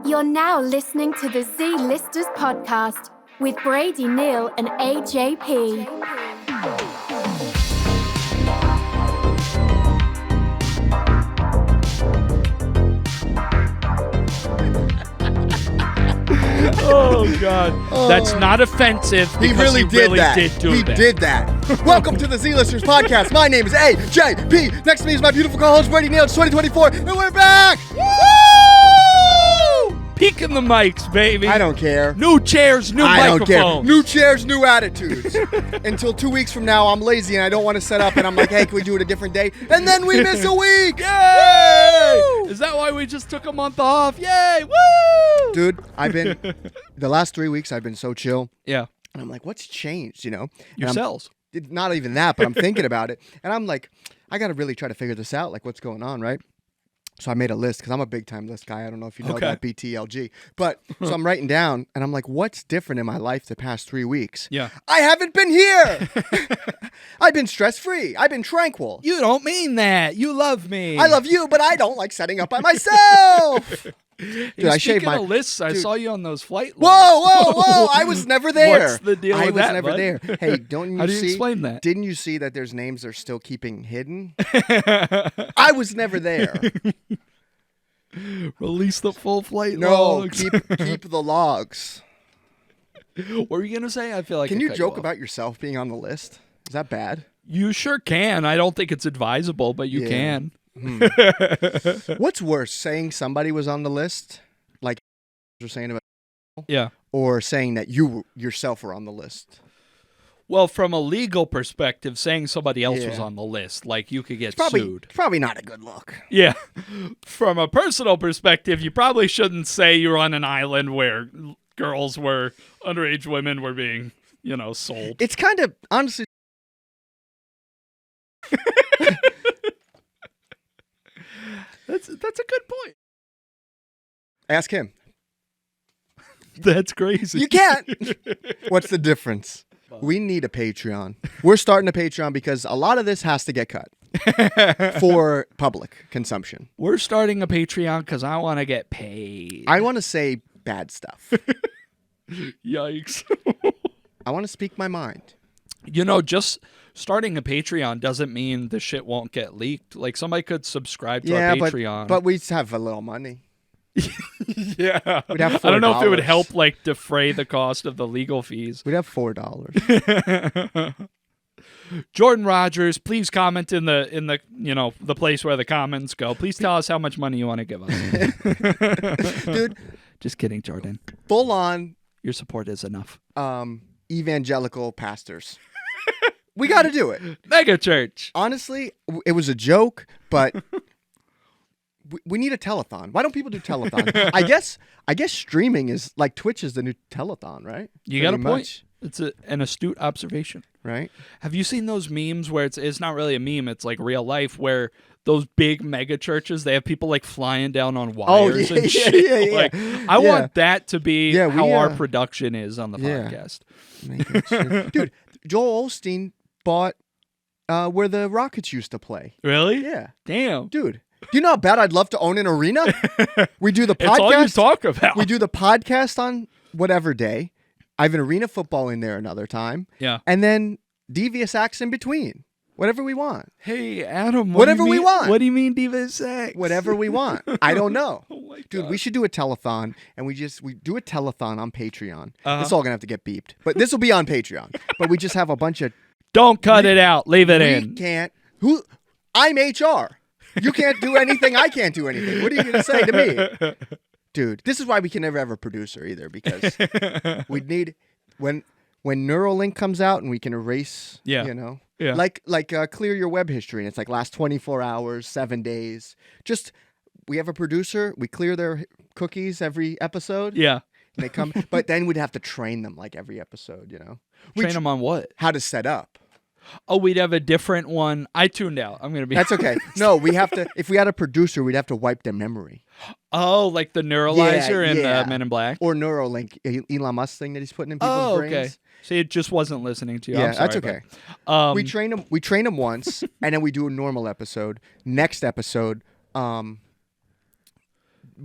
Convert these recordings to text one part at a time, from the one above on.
You're now listening to the Z-Listers podcast with Brady, Neil, and AJP. Oh, God. That's not offensive. He really did that. He did that. Welcome to the Z-Listers podcast. My name is AJP. Next to me is my beautiful co-host, Brady Neil. It's 2024, and we're back. Woo! Peeking the mics, baby. I don't care. New chairs, new microphones. I don't care. New chairs, new attitudes. Until 2 weeks from now, I'm lazy and I don't want to set up, and I'm like, hey, can we do it a different day? And then we miss a week. Yay! Woo! Is that why we just took a month off? Yay! Woo! Dude, the last 3 weeks, I've been so chill. Yeah. And I'm like, what's changed, you know? Your cells. Not even that, but I'm thinking about it. And I'm like, I got to really try to figure this out, like what's going on, right? So I made a list because I'm a big-time list guy. I don't know if you know that, BTLG. But so I'm writing down, and I'm like, what's different in my life the past 3 weeks? Yeah. I haven't been here. I've been stress-free. I've been tranquil. You don't mean that. You love me. I love you, but I don't like setting up by myself. Dude, I shaved my lists. I saw you on those flight logs. Whoa! I was never there. What's the deal with that? I was never there. Hey, don't you see? How do you explain that? Didn't you see that there's names they're still keeping hidden? I was never there. Release the full flight logs. No, keep the logs. What were you gonna say? I feel like Can you joke about yourself being on the list? Is that bad? You sure can. I don't think it's advisable, but you can. What's worse, saying somebody was on the list, like you're saying about, or saying that you yourself were on the list? Well, from a legal perspective, saying somebody else was on the list, like you could get sued. It's probably not a good look. Yeah. From a personal perspective, you probably shouldn't say you're on an island where underage women were being, sold. It's kind of, honestly. That's a good point. Ask him. That's crazy. You can't. What's the difference? We need a Patreon. We're starting a Patreon because a lot of this has to get cut for public consumption. We're starting a Patreon because I want to get paid. I want to say bad stuff. Yikes. I want to speak my mind. Just starting a Patreon doesn't mean the shit won't get leaked. Like, somebody could subscribe to our Patreon. But we have a little money. Yeah. We'd have $4. I don't know if it would help, defray the cost of the legal fees. We'd have $4. Jordan Rogers, please comment in the the place where the comments go. Please tell us how much money you want to give us. Dude. Just kidding, Jordan. Full on. Your support is enough. Evangelical pastors. We got to do it. Mega church. Honestly, it was a joke, but we need a telethon. Why don't people do telethon? I guess streaming is like Twitch is the new telethon, right? You got a point. It's an astute observation. Right. Have you seen those memes where it's not really a meme, it's like real life, where those big mega churches, they have people flying down on wires and shit. Yeah. I want that to be how our production is on the podcast. Dude, Joel Osteen bought where the Rockets used to play. Really? Yeah. Damn. Dude, do you know how bad I'd love to own an arena? We do the podcast. It's all you talk about. We do the podcast on whatever day. I have an arena football in there another time. Yeah. And then devious acts in between. Whatever we want. Hey, Adam. Whatever we want. What do you mean devious acts? Whatever we want. I don't know. Oh my God. Dude, we should do a telethon, and we do a telethon on Patreon. It's all going to have to get beeped. But this will be on Patreon. But we just have a bunch of... Don't cut it out. Leave it in. We can't... I'm HR. You can't do anything. I can't do anything. What are you going to say to me? Dude, this is why we can never have a producer either, because we need... When Neuralink comes out and we can erase, like clear your web history, and it's like last 24 hours, 7 days. Just, we have a producer, we clear their cookies every episode. Yeah. And they come, but then we'd have to train them like every episode, Train them on what? How to set up. Oh, we'd have a different one. I tuned out. I'm going to be... That's okay. No, we have to... If we had a producer, we'd have to wipe their memory. Oh, like the neuralizer in Men in Black? Or Neuralink, Elon Musk thing that he's putting in people's brains. Okay. See, it just wasn't listening to you. Yeah, I'm sorry, that's okay. We train them once, and then we do a normal episode. Next episode,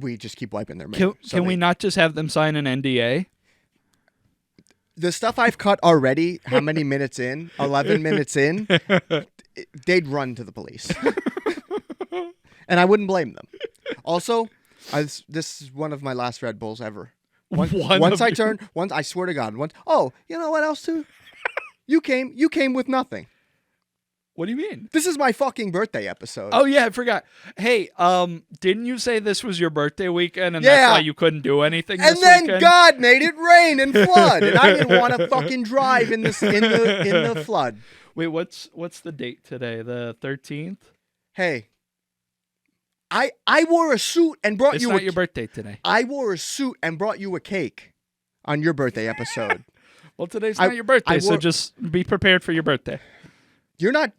we just keep wiping their Can, mane. So can we not just have them sign an NDA? The stuff I've cut already, how many minutes in? 11 minutes in, they'd run to the police. And I wouldn't blame them. Also, this is one of my last Red Bulls ever. Once I swear to God, oh, you know what else too? You came with nothing. What do you mean? This is my fucking birthday episode. Oh yeah, I forgot. Hey, didn't you say this was your birthday weekend and Yeah. that's why you couldn't do anything And this then weekend? God made it rain and flood, and I didn't want to fucking drive in the flood. Wait, what's the date today? The 13th? Hey, I wore a suit and brought It's you not your birthday today. I wore a suit and brought you a cake on your birthday episode. Well, today's not your birthday, so just be prepared for your birthday. You're not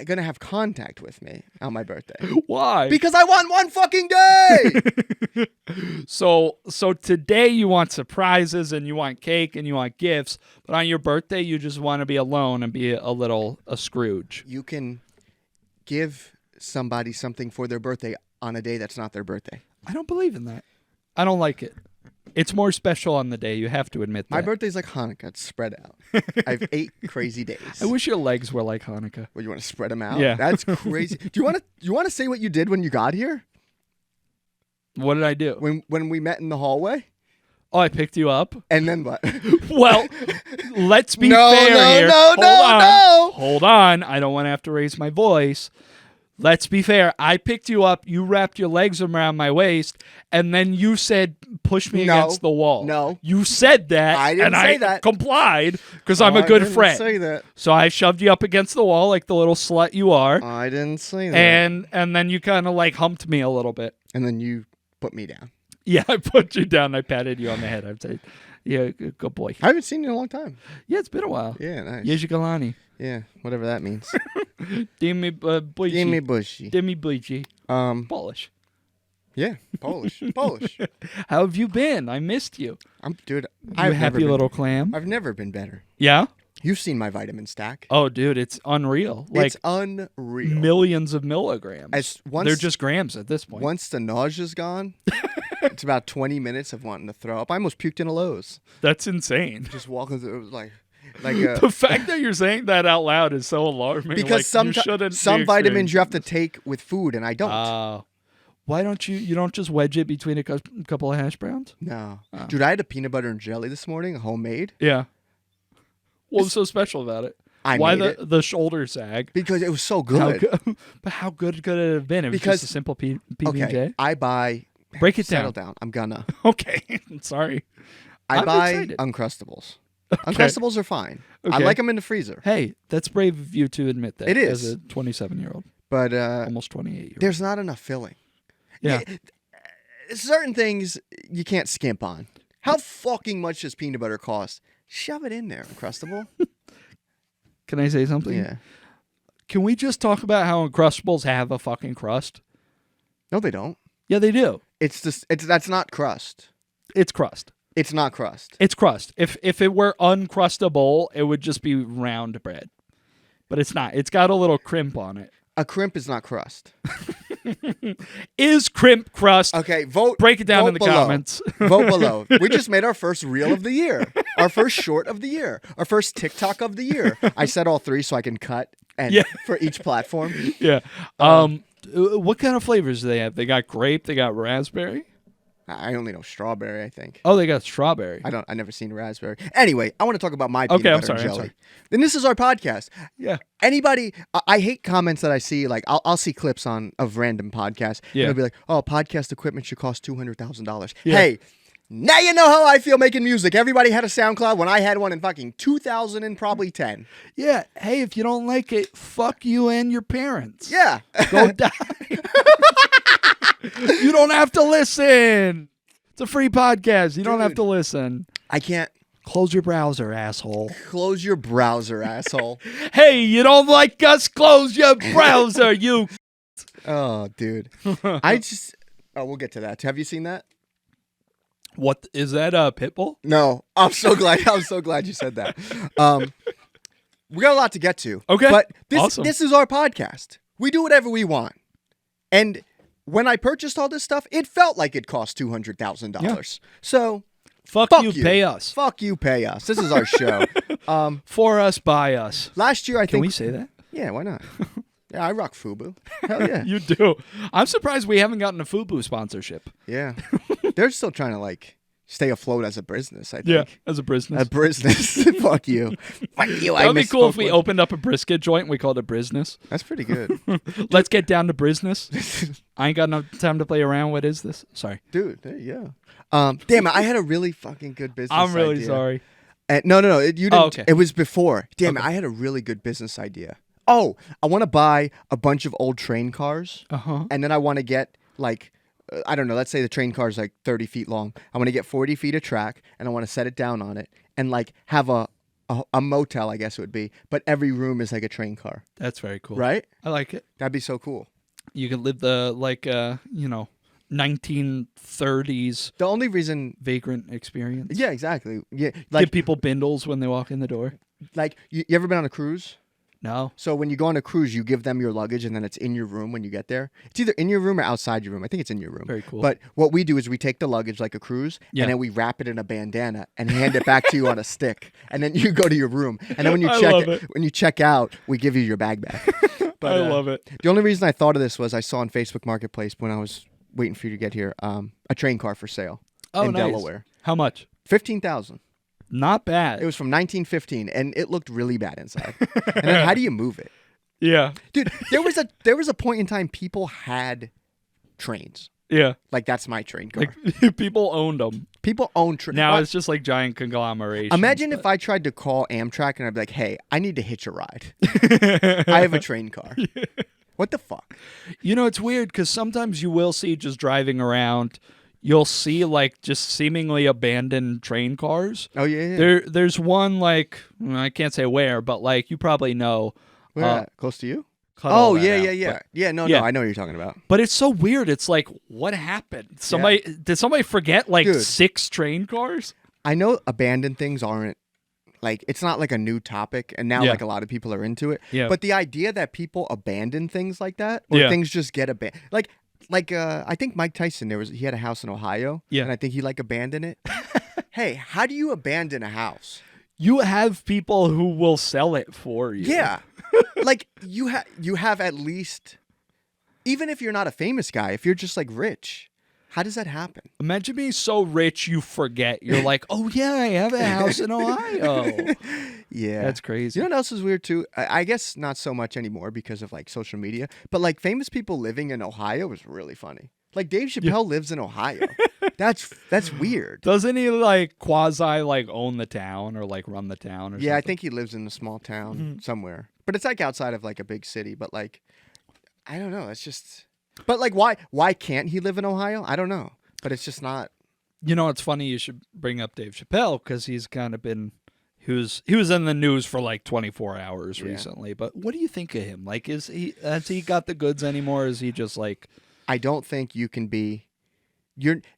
gonna have contact with me on my birthday. Why? Because I want one fucking day. So today you want surprises and you want cake and you want gifts, but on your birthday you just want to be alone and be a Scrooge. You can give somebody something for their birthday on a day that's not their birthday. I don't believe in that. I don't like it. It's more special on the day. You have to admit that. My birthday's like Hanukkah. It's spread out. I have 8 crazy days. I wish your legs were like Hanukkah. Well, you want to spread them out? Yeah. That's crazy. Do you want to say what you did when you got here? What did I do? When we met in the hallway? Oh, I picked you up? And then what? Well, let's be No, fair no, here. no, no. Hold on. I don't want to have to raise my voice. Let's be fair. I picked you up. You wrapped your legs around my waist, and then you said, push me against the wall. No. You said that. I didn't say and I that. complied because I'm a good friend. I didn't say that. So I shoved you up against the wall like the little slut you are. I didn't say that. And then you kind of like humped me a little bit. And then you put me down. Yeah, I put you down. I patted you on the head. I'd say, yeah, good boy. I haven't seen you in a long time. Yeah, it's been a while. Yeah, nice. Yejigalani. Yeah, whatever that means. Dimmy Buichi. Dimmy Bushy. Dimmy Buichi. Polish. Yeah, Polish. Polish. How have you been? I missed you. Dude, You I've happy never little clam? I've never been better. Yeah? You've seen my vitamin stack. Oh, dude, it's unreal. Like It's unreal. millions of milligrams. They're just grams at this point. Once the nausea's gone, it's about 20 minutes of wanting to throw up. I almost puked in a Lowe's. That's insane. Just walking through, it was like The fact that you're saying that out loud is so alarming. because some vitamins you have to take with food, and I don't. Why don't you don't just wedge it between a couple of hash browns? No. Dude, I had a peanut butter and jelly this morning, homemade. Yeah. What was so special about it? I Why made it the shoulder sag? because it was so good. But how good could it have been? It was Because- just a simple PB&J. Okay, I buy. Break it Settle down. down. I'm gonna. Okay, sorry. I I'm buy excited. Uncrustables. Uncrustables are fine. I Okay. like them in the freezer. Hey, that's brave of you to admit that. It is. As a 27-year-old, But almost 28-year-old. there's not enough filling. Yeah. Certain things you can't skimp on. How fucking much does peanut butter cost? Shove it in there, Uncrustable. Can I say something? Yeah. Can we just talk about how Uncrustables have a fucking crust? No, they don't. Yeah, they do. That's not crust. It's crust. It's not crust. It's crust. If it were uncrustable, it would just be round bread. But it's not. It's got a little crimp on it. A crimp is not crust. Is crimp crust? Okay, vote. Break it down vote in the below. comments. Vote below. We just made our first reel of the year, our first short of the year, our first TikTok of the year. I said all 3 so I can cut and for each platform. Yeah. What kind of flavors do they have? They got grape. They got raspberry. I only know strawberry, I think. Oh, they got strawberry. I never seen raspberry. Anyway, I want to talk about my peanut I'm butter sorry, and I'm jelly. sorry. And this is our podcast. Yeah. Anybody, I hate comments that I see. Like I'll see clips of random podcasts. Yeah. And it'll be like, oh, podcast equipment should cost $200,000. Yeah. Hey, now you know how I feel making music. Everybody had a SoundCloud when I had one in fucking 2000 and probably 10. Yeah. Hey, if you don't like it, fuck you and your parents. Yeah. Go die. You don't have to listen. It's a free podcast. You don't have to listen. I can't. Close your browser, asshole. Close your browser, asshole. Hey, you don't like us? Close your browser, you. Oh, dude. We'll get to that. Have you seen that? What is that? Pitbull? No. I'm so glad you said that. We got a lot to get to. Okay. But Awesome. this is our podcast. We do whatever we want. And when I purchased all this stuff, it felt like it cost $200,000. So Fuck fuck you, you, pay us. Fuck you, pay us. This is our show. For us, by us. Last year, I Can think. we say that? Yeah, why not? Yeah, I rock FUBU. Hell yeah. You do. I'm surprised we haven't gotten a FUBU sponsorship. Yeah. They're still trying to like stay afloat as a business, I think. Yeah, as a business. A business. Fuck you. Fuck you. That would be cool if we misspoke. opened up a brisket joint and we called it Brisness. That's pretty good. Let's get down to Brisness. I ain't got no time to play around. What is this? Sorry. Dude, there you go. Damn it, I had a really fucking good business I'm really idea. sorry. No. You didn't. Oh, okay. It was before. Damn it, Okay. I had a really good business idea. Oh, I want to buy a bunch of old train cars, Uh-huh. and then I want to get like, I don't know, let's say the train car is like 30 feet long. I want to get 40 feet of track, and I want to set it down on it, and like have a motel, I guess it would be, but every room is like a train car, That's very cool. right? I like it. That'd be so cool. You can live the, 1930s The only reason, vagrant experience. yeah, exactly. Yeah, Give like people bindles when they walk in the door. you ever been on a cruise? No. So when you go on a cruise, you give them your luggage, and then it's in your room when you get there. It's either in your room or outside your room. I think it's in your room. Very cool. But what we do is we take the luggage like a cruise, Yeah. and then we wrap it in a bandana and hand it back to you on a stick, and then you go to your room. And then when you I love it. when you check out, we give you your bag back. But, I love it. The only reason I thought of this was I saw on Facebook Marketplace when I was waiting for you to get here a train car for sale Oh, in nice. Delaware. How much? 15,000. Not bad. It was from 1915, and it looked really bad inside. And then how do you move it? Yeah. Dude, there was a point in time people had trains. Yeah. Like that's my train car. Like people owned them. People own trains. Now it's just like giant conglomerations. Imagine if I tried to call Amtrak and I'd be like, "Hey, I need to hitch a ride. I have a train car." What the fuck? You know, it's weird because sometimes you will see just driving around, you'll see like just seemingly abandoned train cars. Oh yeah. There's one like I can't say where, but like you probably know. Where at? Close to you? cut all Oh that yeah, out, yeah, yeah. but- Yeah, no, Yeah. I know what you're talking about. But it's so weird. It's like, what happened? Did somebody forget like Dude. 6 train cars? I know abandoned things aren't like it's not like a new topic, and now Yeah. like a lot of people are into it. Yeah. But the idea that people abandon things like that, or Yeah. things just get abandoned, like I think Mike Tyson he had a house in Ohio, Yeah. and I think he like abandoned it. Hey, how do you abandon a house? You have people who will sell it for you. Yeah, like you have at least, even if you're not a famous guy, if you're just like rich, how does that happen? Imagine being so rich you forget. You're like, oh yeah, I have a house in Ohio. Yeah, That's crazy. You know what else is weird too? I guess not so much anymore because of like social media, but like famous people living in Ohio is really funny. Like Dave Chappelle lives in Ohio. That's weird. Doesn't he like quasi like own the town or like run the town or Yeah, I something? think he lives in a small town Mm-hmm. somewhere, but it's like outside of like a big city. But like, I don't know. It's just, but like, why can't he live in Ohio? I don't know. But it's just not. You know, it's funny you should bring up Dave Chappelle because he's kind of been he was in the news for like 24 hours Yeah. recently. But what do you think of him? Like, has he got the goods anymore? Is he just like I don't think you can be.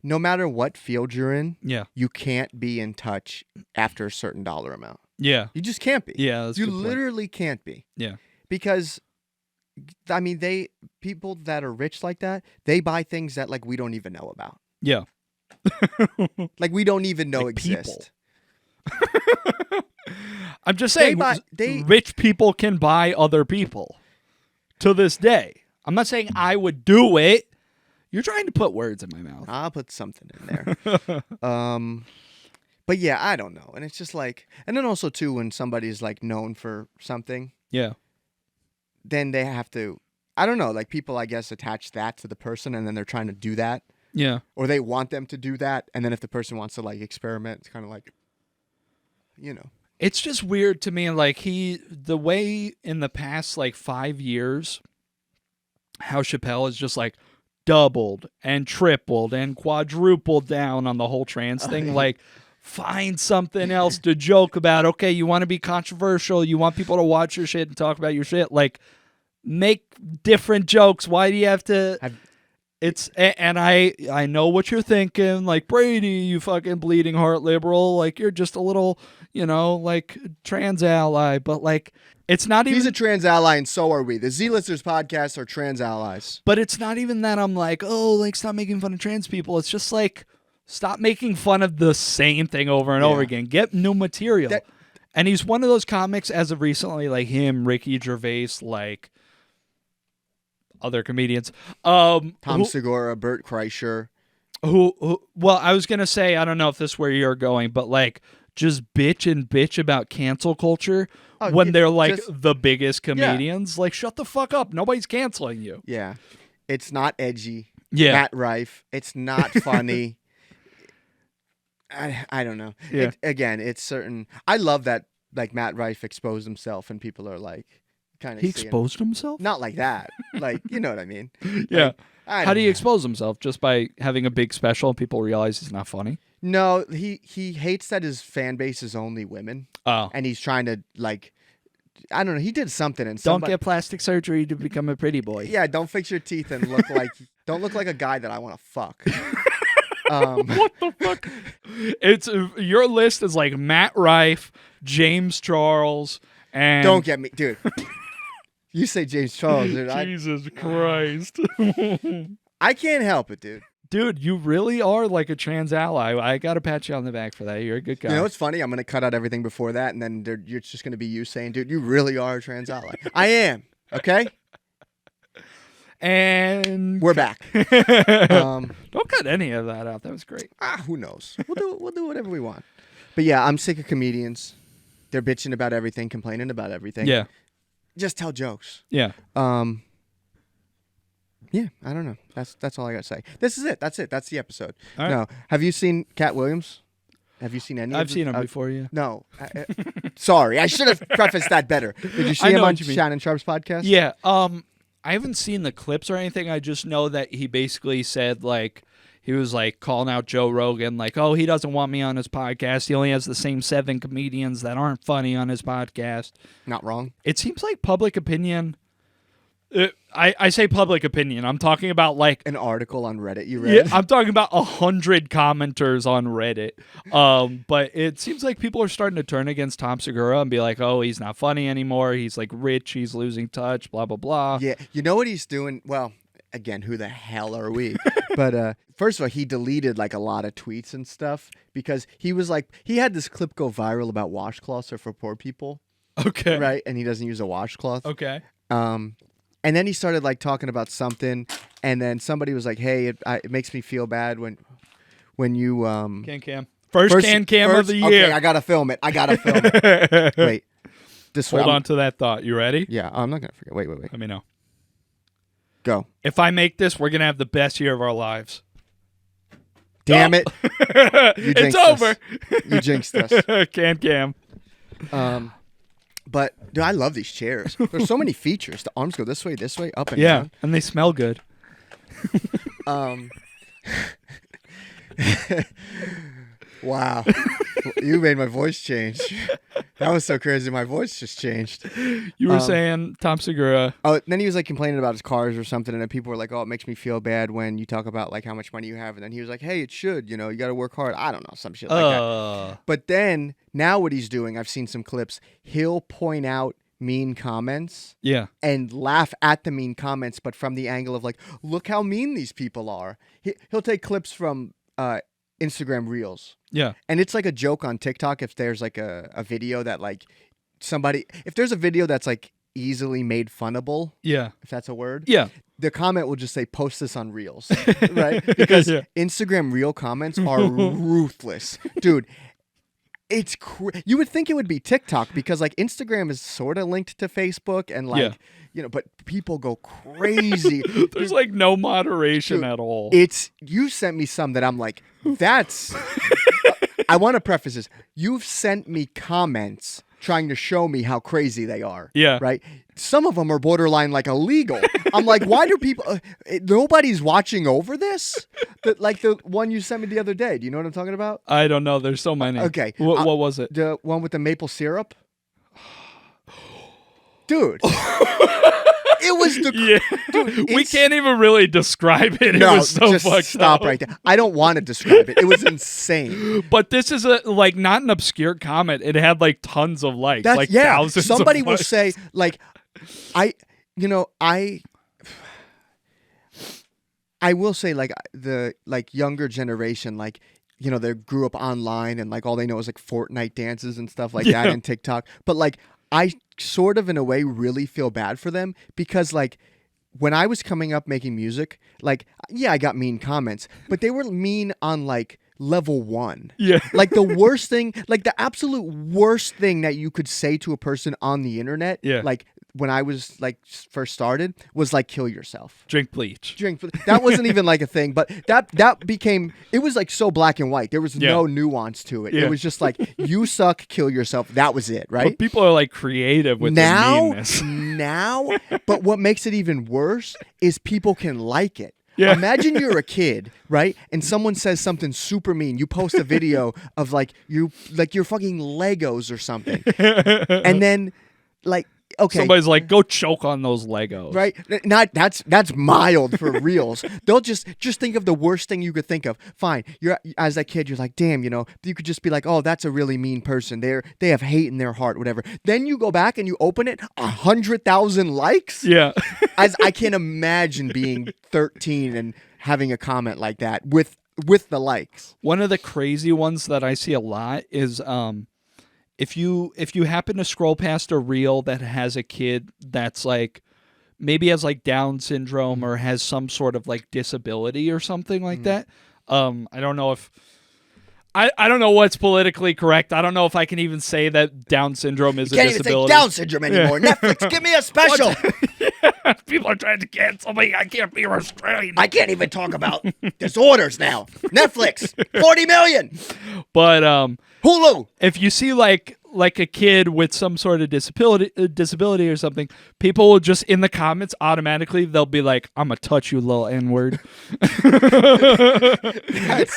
No matter what field you're in, yeah you can't be in touch after a certain dollar amount. yeah You just can't be. yeah? That's a You good point. literally can't be. Yeah. Because I mean people that are rich like that, they buy things that like we don't even know about. Yeah. Like we don't even know Like people. exist. I'm just saying, they- rich people can buy other people to this day. I'm not saying I would do it. You're trying to put words in my mouth. I'll put something in there. But yeah, I don't know. And it's just like, and then also too, when somebody's like known for something, Yeah. then they have to, I don't know, like people, I guess, attach that to the person and then they're trying to do that, Yeah. or they want them to do that. And then if the person wants to like experiment, it's kind of like, you know. It's just weird to me, like the way in the past like 5 years, how Chappelle is just like doubled and tripled and quadrupled down on the whole trans thing. Like, find something else to joke about. Okay, you want to be controversial, you want people to watch your shit and talk about your shit. Like, make different jokes. Why do you have to? And I know what you're thinking, like, Brady, you fucking bleeding heart liberal, like, you're just a little, like, trans ally, but like, it's not even. He's a trans ally, and so are we. The Z-Listers podcast are trans allies. But it's not even that I'm like, oh, like, stop making fun of trans people. It's just like, stop making fun of the same thing over and over again. Get new material. And he's one of those comics as of recently, like him, Ricky Gervais, like other comedians. Tom Segura, Bert Kreischer. Well, I was going to say, I don't know if this is where you're going, but like just bitch about cancel culture when they're like the biggest comedians. Like, shut the fuck up. Nobody's canceling you. Yeah. It's not edgy. Yeah. Matt Rife. It's not funny. I don't know. Yeah. Again, it's certain. I love that like Matt Rife exposed himself and people are like kind of. He exposed himself? Not like that. Like, you know what I mean? Yeah. Like, How do you expose himself? Just by having a big special and people realize he's not funny? No, he hates that his fan base is only women. Oh. And he's trying to like, I don't know. He did something and don't get plastic surgery to become a pretty boy. Yeah, don't fix your teeth and don't look like a guy that I want to fuck. What the fuck? It's your list is like Matt Rife, James Charles, and don't get me, dude. You say James Charles, dude. Jesus Christ. I can't help it, dude. Dude, you really are like a trans ally. I gotta pat you on the back for that. You're a good guy. You know what's funny? I'm gonna cut out everything before that, and then you're just gonna be you saying, "Dude, you really are a trans ally." I am. Okay. And we're back. Don't cut any of that out. That was great. Who knows? We'll do whatever we want. But yeah, I'm sick of comedians. They're bitching about everything, complaining about everything. Yeah. Just tell jokes. Yeah. Yeah, I don't know. That's all I gotta say. This is it. That's it. That's the episode. All right. No. Have you seen Cat Williams? Have you seen any? I've seen him before. Yeah. No. Sorry, I should have prefaced that better. Did you see him on Shannon Sharp's podcast? Yeah. I haven't seen the clips or anything. I just know that he basically said like he was like calling out Joe Rogan, like, oh, he doesn't want me on his podcast. He only has the same 7 comedians that aren't funny on his podcast. Not wrong. It seems like public opinion. I say public opinion. I'm talking about like an article on Reddit you read. Yeah, I'm talking about 100 commenters on Reddit. But it seems like people are starting to turn against Tom Segura and be like, oh, he's not funny anymore. He's like rich. He's losing touch. Blah blah blah. Yeah, you know what he's doing? Well, again, who the hell are we? But first of all, he deleted like a lot of tweets and stuff because he was like he had this clip go viral about washcloths are for poor people. Okay. Right, and he doesn't use a washcloth. Okay. And then he started like talking about something, and then somebody was like, "Hey, it makes me feel bad when you Can first can of the year." Okay, I gotta film it. Wait, hold on to that thought. You ready? Yeah, I'm not gonna forget. Wait. Let me know. Go. If I make this, we're gonna have the best year of our lives. Damn it! It's over. You jinxed us. Can. But dude, I love these chairs. There's so many features. The arms go this way, up and down. Yeah, and they smell good. Wow. You made my voice change. That was so crazy. My voice just changed. You were saying Tom Segura. Oh, then he was like complaining about his cars or something, and then people were like, "Oh, it makes me feel bad when you talk about like how much money you have." And then he was like, "Hey, it should. You got to work hard." I don't know, some shit like that. But then now what he's doing, I've seen some clips. He'll point out mean comments, and laugh at the mean comments, but from the angle of like, "Look how mean these people are." He'll take clips from Instagram Reels. Yeah. And it's like a joke on TikTok if there's like a video that like if there's a video that's like easily made funnable. Yeah. If that's a word. Yeah. The comment will just say, post this on Reels. Right? Because Instagram Reel comments are ruthless. Dude, it's you would think it would be TikTok because like Instagram is sort of linked to Facebook and like, but people go crazy. There's like no moderation at all. You sent me some that I'm like, that's, I want to preface this. You've sent me comments trying to show me how crazy they are. Yeah. Right? Some of them are borderline like illegal. I'm like, why do people, nobody's watching over this? Like the one you sent me the other day. Do you know what I'm talking about? I don't know. There's so many. Okay. What was it? The one with the maple syrup? Dude. It was the dude, we can't even really describe it. No, it was so just fucked stop up. right there. I don't want to describe it. It was insane. But this is like not an obscure comment. It had like tons of likes, That's like yeah. thousands. Somebody of will likes. say like, I will say like the younger generation like. They grew up online and like all they know is like Fortnite dances and stuff like that and TikTok. But like I sort of in a way really feel bad for them because like when I was coming up making music, like yeah, I got mean comments, but they were mean on like level 1. Yeah. Like the worst thing, like the absolute worst thing that you could say to a person on the internet, like when I was like first started was like kill yourself. Drink bleach. That wasn't even like a thing, but that became, it was like so black and white. There was no nuance to it. Yeah. It was just like you suck, kill yourself. That was it, right? But people are like creative with their meanness. Now, but what makes it even worse is people can like it. Yeah. Imagine you're a kid, right? And someone says something super mean. You post a video of like your fucking Legos or something. And then like okay. Somebody's like, go choke on those Legos. Right? That's mild for reals. They'll just think of the worst thing you could think of. Fine. You're as a kid, you're like, damn, you could just be like, oh, that's a really mean person. They have hate in their heart, whatever. Then you go back and you open it, 100,000 likes. Yeah. As I can imagine being 13 and having a comment like that with the likes. One of the crazy ones that I see a lot is if you happen to scroll past a reel that has a kid that's like maybe has like Down syndrome or has some sort of like disability or something like that. I don't know if I don't know what's politically correct. I don't know if I can even say that Down syndrome is a disability. Can't even say Down syndrome anymore. Netflix, give me a special. People are trying to cancel me. I can't be restrained. I can't even talk about disorders now. Netflix, 40 million. But Hulu. if you see like a kid with some sort of disability or something, people will just in the comments automatically they'll be like, "I'm gonna touch you, little N-word."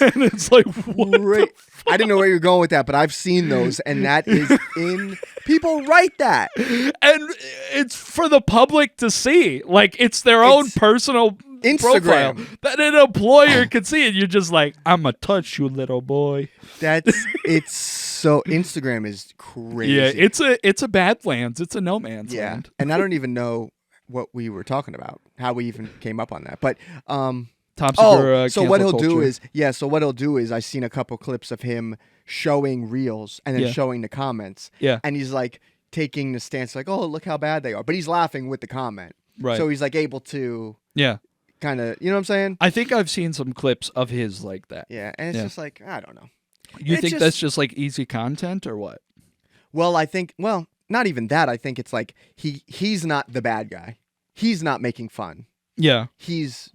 And it's like, what Great. I didn't know where you're going with that, but I've seen those, and that is in. People write that, and it's for the public to see. Like it's their own personal Instagram profile that an employer could see, and you're just like, "I'm gonna touch you, little boy." It's so Instagram is crazy. Yeah, it's a badlands. It's a no man's land. And I don't even know what we were talking about, how we even came up on that, but Tom Segura, so what he'll cancel do culture. so what he'll do is I've seen a couple clips of him showing reels and then showing the comments. Yeah. And he's like taking the stance like, oh, look how bad they are. But he's laughing with the comment. Right. So he's like able to kind of, you know what I'm saying? I think I've seen some clips of his like that. Yeah. And it's just like, I don't know. You It's think just- that's just like easy content or what? Well, I think, not even that. I think it's like he's not the bad guy. He's not making fun. Yeah. He's,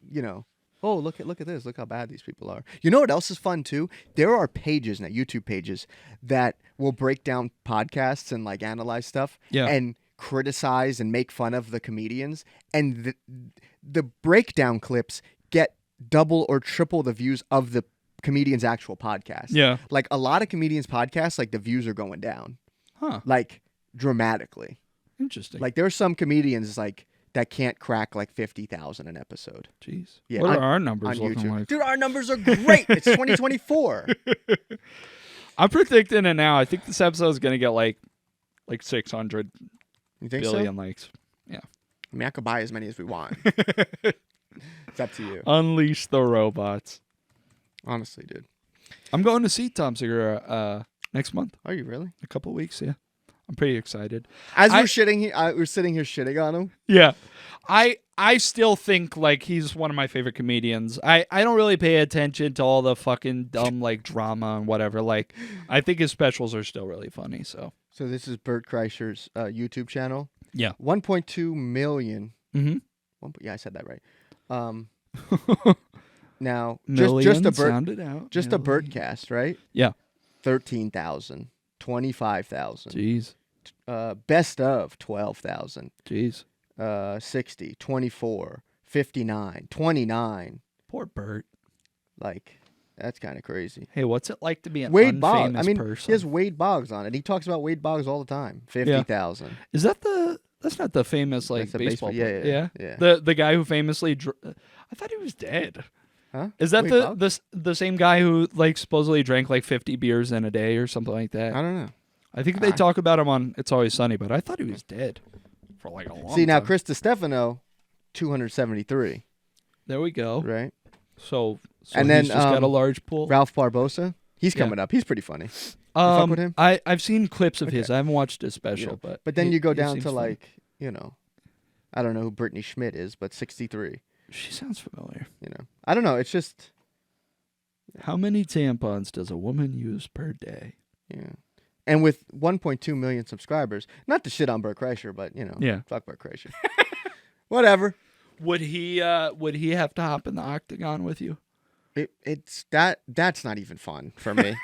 oh, look at this. Look how bad these people are. You know what else is fun too? There are pages now, YouTube pages, that will break down podcasts and like analyze stuff and criticize and make fun of the comedians. And the breakdown clips get double or triple the views of the comedian's actual podcast. Yeah. Like a lot of comedians' podcasts, like the views are going down. Huh. Like dramatically. Interesting. Like there are some comedians like that can't crack like 50,000 an episode. Jeez. Yeah, What on- are our numbers on looking YouTube. like? Dude, our numbers are great. It's 2024. I'm predicting it now. I think this episode is gonna get like 600 You think billion so? likes. Yeah. I mean, I could buy as many as we want. It's up to you. Unleash the robots. Honestly, dude. I'm going to see Tom Segura next month. Are you really? A couple weeks, yeah. I'm pretty excited. As we're sitting here shitting on him. Yeah. I still think like he's one of my favorite comedians. I don't really pay attention to all the fucking dumb like drama and whatever. Like I think his specials are still really funny, so. So this is Bert Kreischer's YouTube channel. Yeah. 1.2 million. Mhm. Yeah, I said that right. Now, Million, just a Bert, sound it out. just a Bertcast, right? Yeah. 13,000, 25,000. Jeez. Best of 12,000. Jeez. 60, 24, 59, 29. Poor Bert. Like, that's kind of crazy. Hey, what's it like to be an Wade Boggs. unfamous I mean, person? he has Wade Boggs on it. He talks about Wade Boggs all the time. 50,000. Is that the That's not the famous like That's the baseball. baseball- player. yeah. The guy who famously. I thought he was dead. Huh? Is that Wait, Bob? the same guy who like supposedly drank like 50 beers in a day or something like that? I don't know. I think they talk about him on It's Always Sunny, but I thought he was dead for like a long See, now time. Chris DiStefano, 273, There we go. right? So And then, he's just got a large pool. Ralph Barbosa, he's Yeah. coming up. He's pretty funny. fuck with him? I've seen clips of his. Okay. I haven't watched his special, Yeah. but Then you go he down seems to funny. like, I don't know who Brittany Schmidt is, but 63. She sounds familiar. I don't know. It's just, How many tampons does a woman use per day? yeah. And with 1.2 million subscribers, not to shit on Bert Kreischer, but Yeah. fuck Bert Kreischer. Whatever. Would he have to hop in the octagon with you? That's not even fun for me.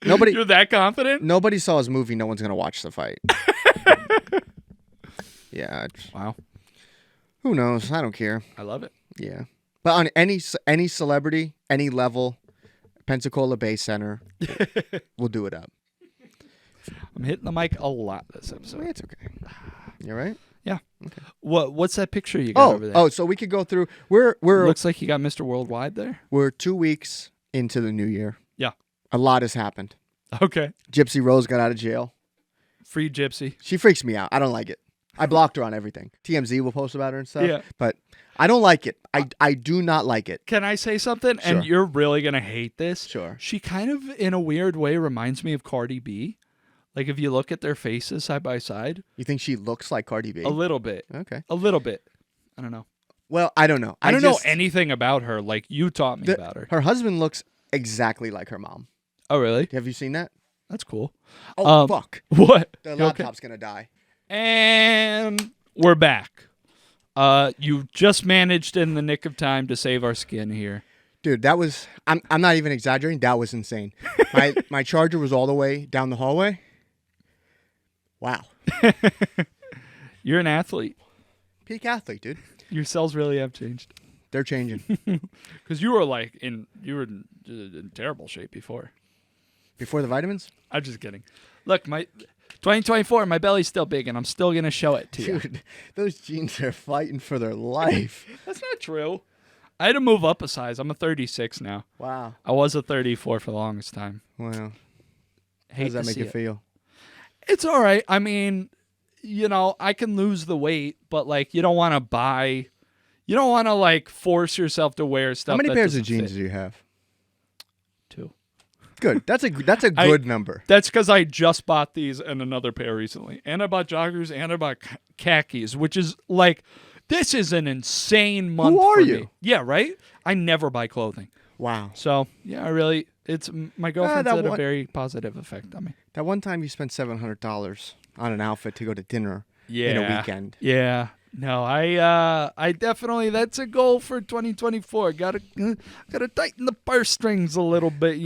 Nobody You're that confident? Nobody saw his movie. No one's gonna watch the fight. Yeah. Wow. Who knows? I don't care. I love it. Yeah. But on any celebrity, any level, Pensacola Bay Center, we'll do it up. I'm hitting the mic a lot this episode. It's okay. You all right? Yeah. Okay. What's that picture you got over there? Oh, so we could go through. We're Looks like you got Mr. Worldwide there. we're 2 weeks into the new year. Yeah. A lot has happened. Okay. Gypsy Rose got out of jail. Free Gypsy. She freaks me out. I don't like it. I blocked her on everything. TMZ will post about her and stuff. Yeah. But I don't like it. I do not like it. Can I say something? Sure. And you're really going to hate this. Sure. She kind of, in a weird way, reminds me of Cardi B. Like, if you look at their faces side by side, You think she looks like Cardi B? a little bit. Okay. A little bit. I don't know. Well, I don't know. I don't know anything about her. Like, you taught me about her. Her husband looks exactly like her mom. Oh, really? Have you seen that? That's cool. Oh, fuck. What? The You laptop's going to die. And we're back. You just managed in the nick of time to save our skin here. Dude, that was... I'm not even exaggerating. That was insane. My charger was all the way down the hallway. Wow. You're an athlete. Peak athlete, dude. Your cells really have changed. They're changing. Because you were in terrible shape before. Before the vitamins? I'm just kidding. Look, my 2024, my belly's still big, and I'm still gonna show it to you. Dude, those jeans are fighting for their life. That's not true. I had to move up a size. I'm a 36 now. Wow. I was a 34 for the longest time. Wow. How Hate does that to make see you it. feel? It's all right. I mean, I can lose the weight, but like, you don't want to like force yourself to wear stuff. How many that pairs of doesn't jeans fit. do you have? 2. Good. That's a good number. That's because I just bought these and another pair recently. And I bought joggers and I bought khakis, which is like, this is an insane month. Who are for you? me. Yeah, right? I never buy clothing. Wow. So, yeah, my girlfriend's that had a one- very positive effect on me. That one time you spent $700 on an outfit to go to dinner Yeah. in a weekend. Yeah. No, I definitely, that's a goal for 2024. Gotta tighten the purse strings a little bit,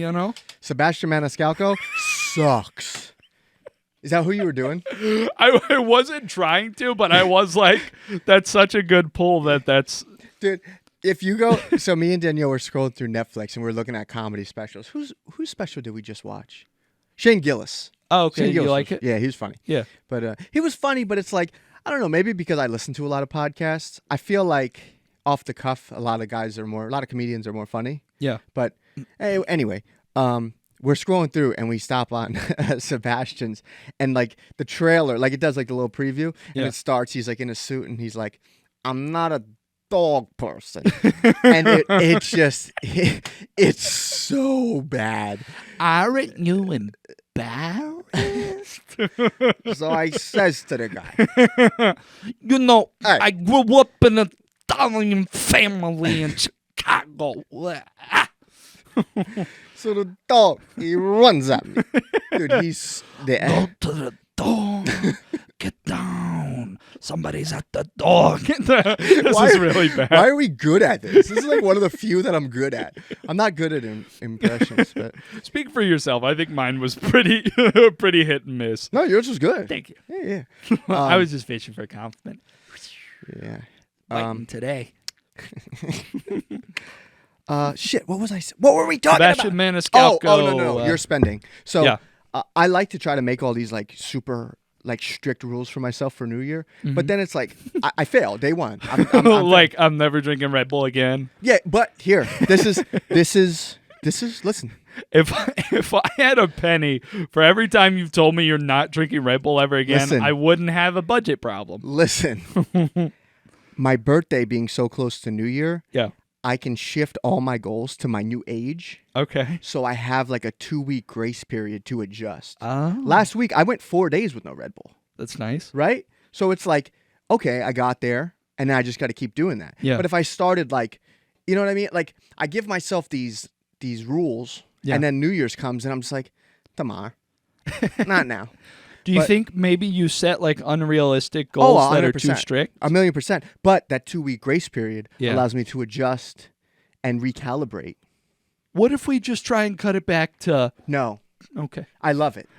Sebastian Maniscalco sucks. Is that who you were doing? I wasn't trying to, but I was like, that's such a good pull that's... Dude, if you go... So me and Danielle were scrolling through Netflix and we're looking at comedy specials. Whose special did we just watch? Shane Gillis. Oh, okay. Shane You Gillis like was- it? Yeah, he was funny. Yeah. But he was funny, but it's like, I don't know, maybe because I listen to a lot of podcasts, I feel like off the cuff, a lot of comedians are more funny. Yeah. But anyway, we're scrolling through and we stop on Sebastian's and like the trailer, like it does like the little preview and Yeah. it starts, he's like in a suit and he's like, I'm not a dog person. And it's just, it's so bad. Aren't you embarrassed? So I says to the guy, Hey. I grew up in an Italian family in Chicago. so the dog, he runs at me. Dude, he's Go there. to the door. Get down. Somebody's at the door. This Why- is really bad. Why are we good at this? This is like one of the few that I'm good at. I'm not good at impressions, but Speak for yourself. I think mine was pretty hit and miss. no, yours was good. Thank you. Yeah, I was just fishing for a compliment. yeah. Biting today. Shit. What were we talking Sebastian about? Maniscalco. Oh, no. You're spending. So Yeah. I like to try to make all these like super like strict rules for myself for New Year. But then it's like I fail day one. I'm Like I'm never drinking Red Bull again. yeah, but here, this is listen. If I had a penny for every time you've told me you're not drinking Red Bull ever again, Listen. I wouldn't have a budget problem. Listen. My birthday being so close to New Year, Yeah. I can shift all my goals to my new age. Okay. So I have like a 2-week grace period to adjust. Oh, Last week, I went 4 days with no Red Bull, that's nice. right? So it's like, okay, I got there, and then I just got to keep doing that. Yeah. But if I started like, you know what I mean? Like, I give myself these rules, Yeah. and then New Year's comes, and I'm just like, tomorrow. Not now. Do you But- think maybe you set like unrealistic goals that are too 100%. strict? 1,000,000%. But that 2-week grace period Yeah. allows me to adjust and recalibrate. What if we just try and cut it back to No, okay? I love it.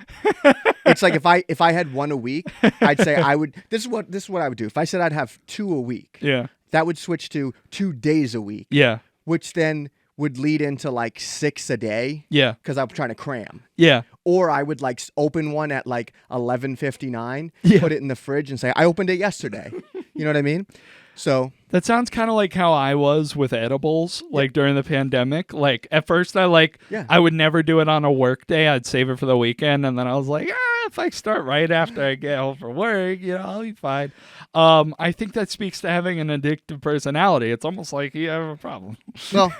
It's like if I had one a week, I'd say I would. This is what I would do. If I said I'd have 2 a week, Yeah. that would switch to 2 days a week, Yeah. which then would lead into like 6 a day Yeah. because I'm trying to cram. Yeah. Or I would like open one at like 11:59, Yeah. put it in the fridge, and say I opened it yesterday. You know what I mean? So That sounds kind of like how I was with edibles, like during the pandemic. Like at first, I would never do it on a work day. I'd save it for the weekend, and then I was like, if I start right after I get home from work, I'll be fine. I think that speaks to having an addictive personality. It's almost like you have a problem. well,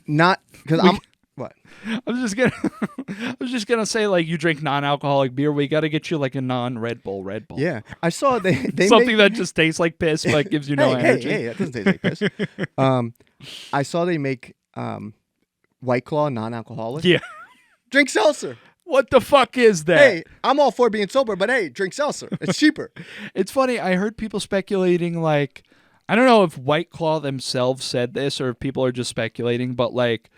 not because I'm what. I was just gonna say, like, you drink non-alcoholic beer. We got to get you like a non-Red Bull Red Bull. Yeah, I saw they Something that just tastes like piss but gives you no energy. Hey, that doesn't taste like piss. I saw they make White Claw non-alcoholic. Yeah. Drink seltzer. What the fuck is that? Hey, I'm all for being sober, but hey, drink seltzer. It's cheaper. It's funny. I heard people speculating, like, I don't know if White Claw themselves said this or if people are just speculating, but like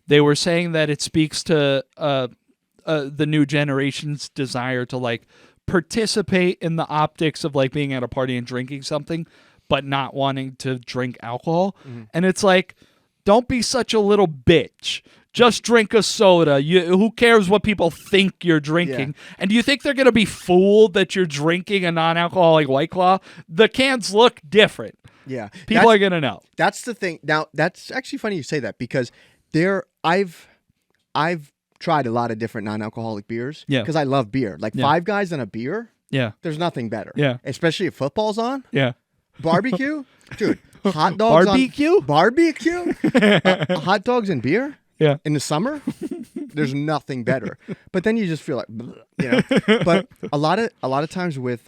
they were saying that it speaks to the new generation's desire to like participate in the optics of like being at a party and drinking something, but not wanting to drink alcohol. And it's like, don't be such a little bitch. Just drink a soda. Who cares what people think you're drinking? Yeah. And do you think they're going to be fooled that you're drinking a non-alcoholic White Claw? The cans look different. Yeah, People are going to know. That's the thing. Now, that's actually funny you say that because I've tried a lot of different non-alcoholic beers. Yeah. Because I love beer. Like Five Guys and a beer. Yeah. There's nothing better. Yeah. Especially if football's on. Yeah. Barbecue, dude. Hot dogs. Barbecue? Barbecue. Hot dogs and beer. Yeah. In the summer, there's nothing better. But then you just feel like, bleh, But a lot of times with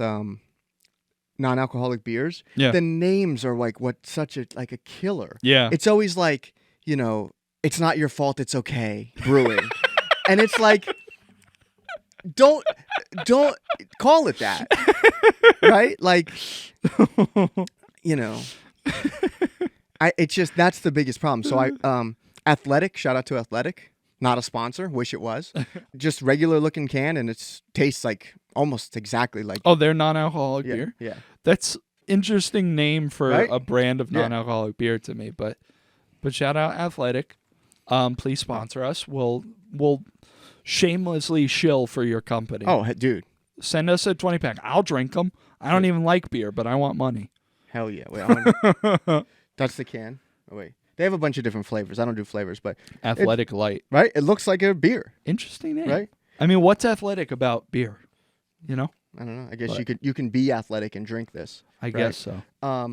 non-alcoholic beers, Yeah. the names are like such a killer. Yeah. It's always like, it's not your fault, it's okay, brewing. And it's like, don't call it that. Right? Like, it's just, that's the biggest problem. So Athletic, shout out to Athletic, not a sponsor, wish it was. Just regular looking can, and it tastes like almost exactly like. Oh, they're non-alcoholic yeah, beer? Yeah. That's interesting name for Right? a brand of Yeah. non-alcoholic beer to me, but shout out Athletic. Please sponsor us. We'll shamelessly shill for your company. Oh, dude. Send us a 20-pack. I'll drink them. I don't even like beer, but I want money. Hell yeah. Wait, that's the can. Oh, wait. They have a bunch of different flavors. I don't do flavors, but Athletic Light. right? It looks like a beer, Interesting name. right? I mean, what's athletic about beer? I don't know. I guess But- you can be athletic and drink this. I guess so. I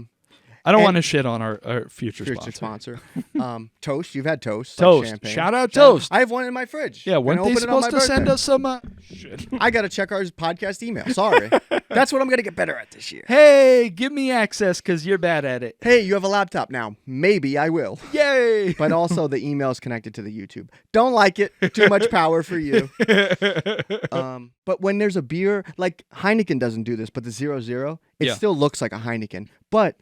I don't want to shit on our future Future sponsor. sponsor. Toast. You've had toast. Toast. Like champagne. Shout out Toast. I have one in my fridge. Yeah, weren't Gonna they open it on supposed my to send birthday. us some shit? I got to check our podcast email. Sorry. That's what I'm going to get better at this year. Hey, give me access because you're bad at it. Hey, you have a laptop now. Maybe I will. Yay! But also the email is connected to the YouTube. Don't like it. Too much power for you. But when there's a beer, like Heineken doesn't do this, but the 0.0, it Yeah. still looks like a Heineken. But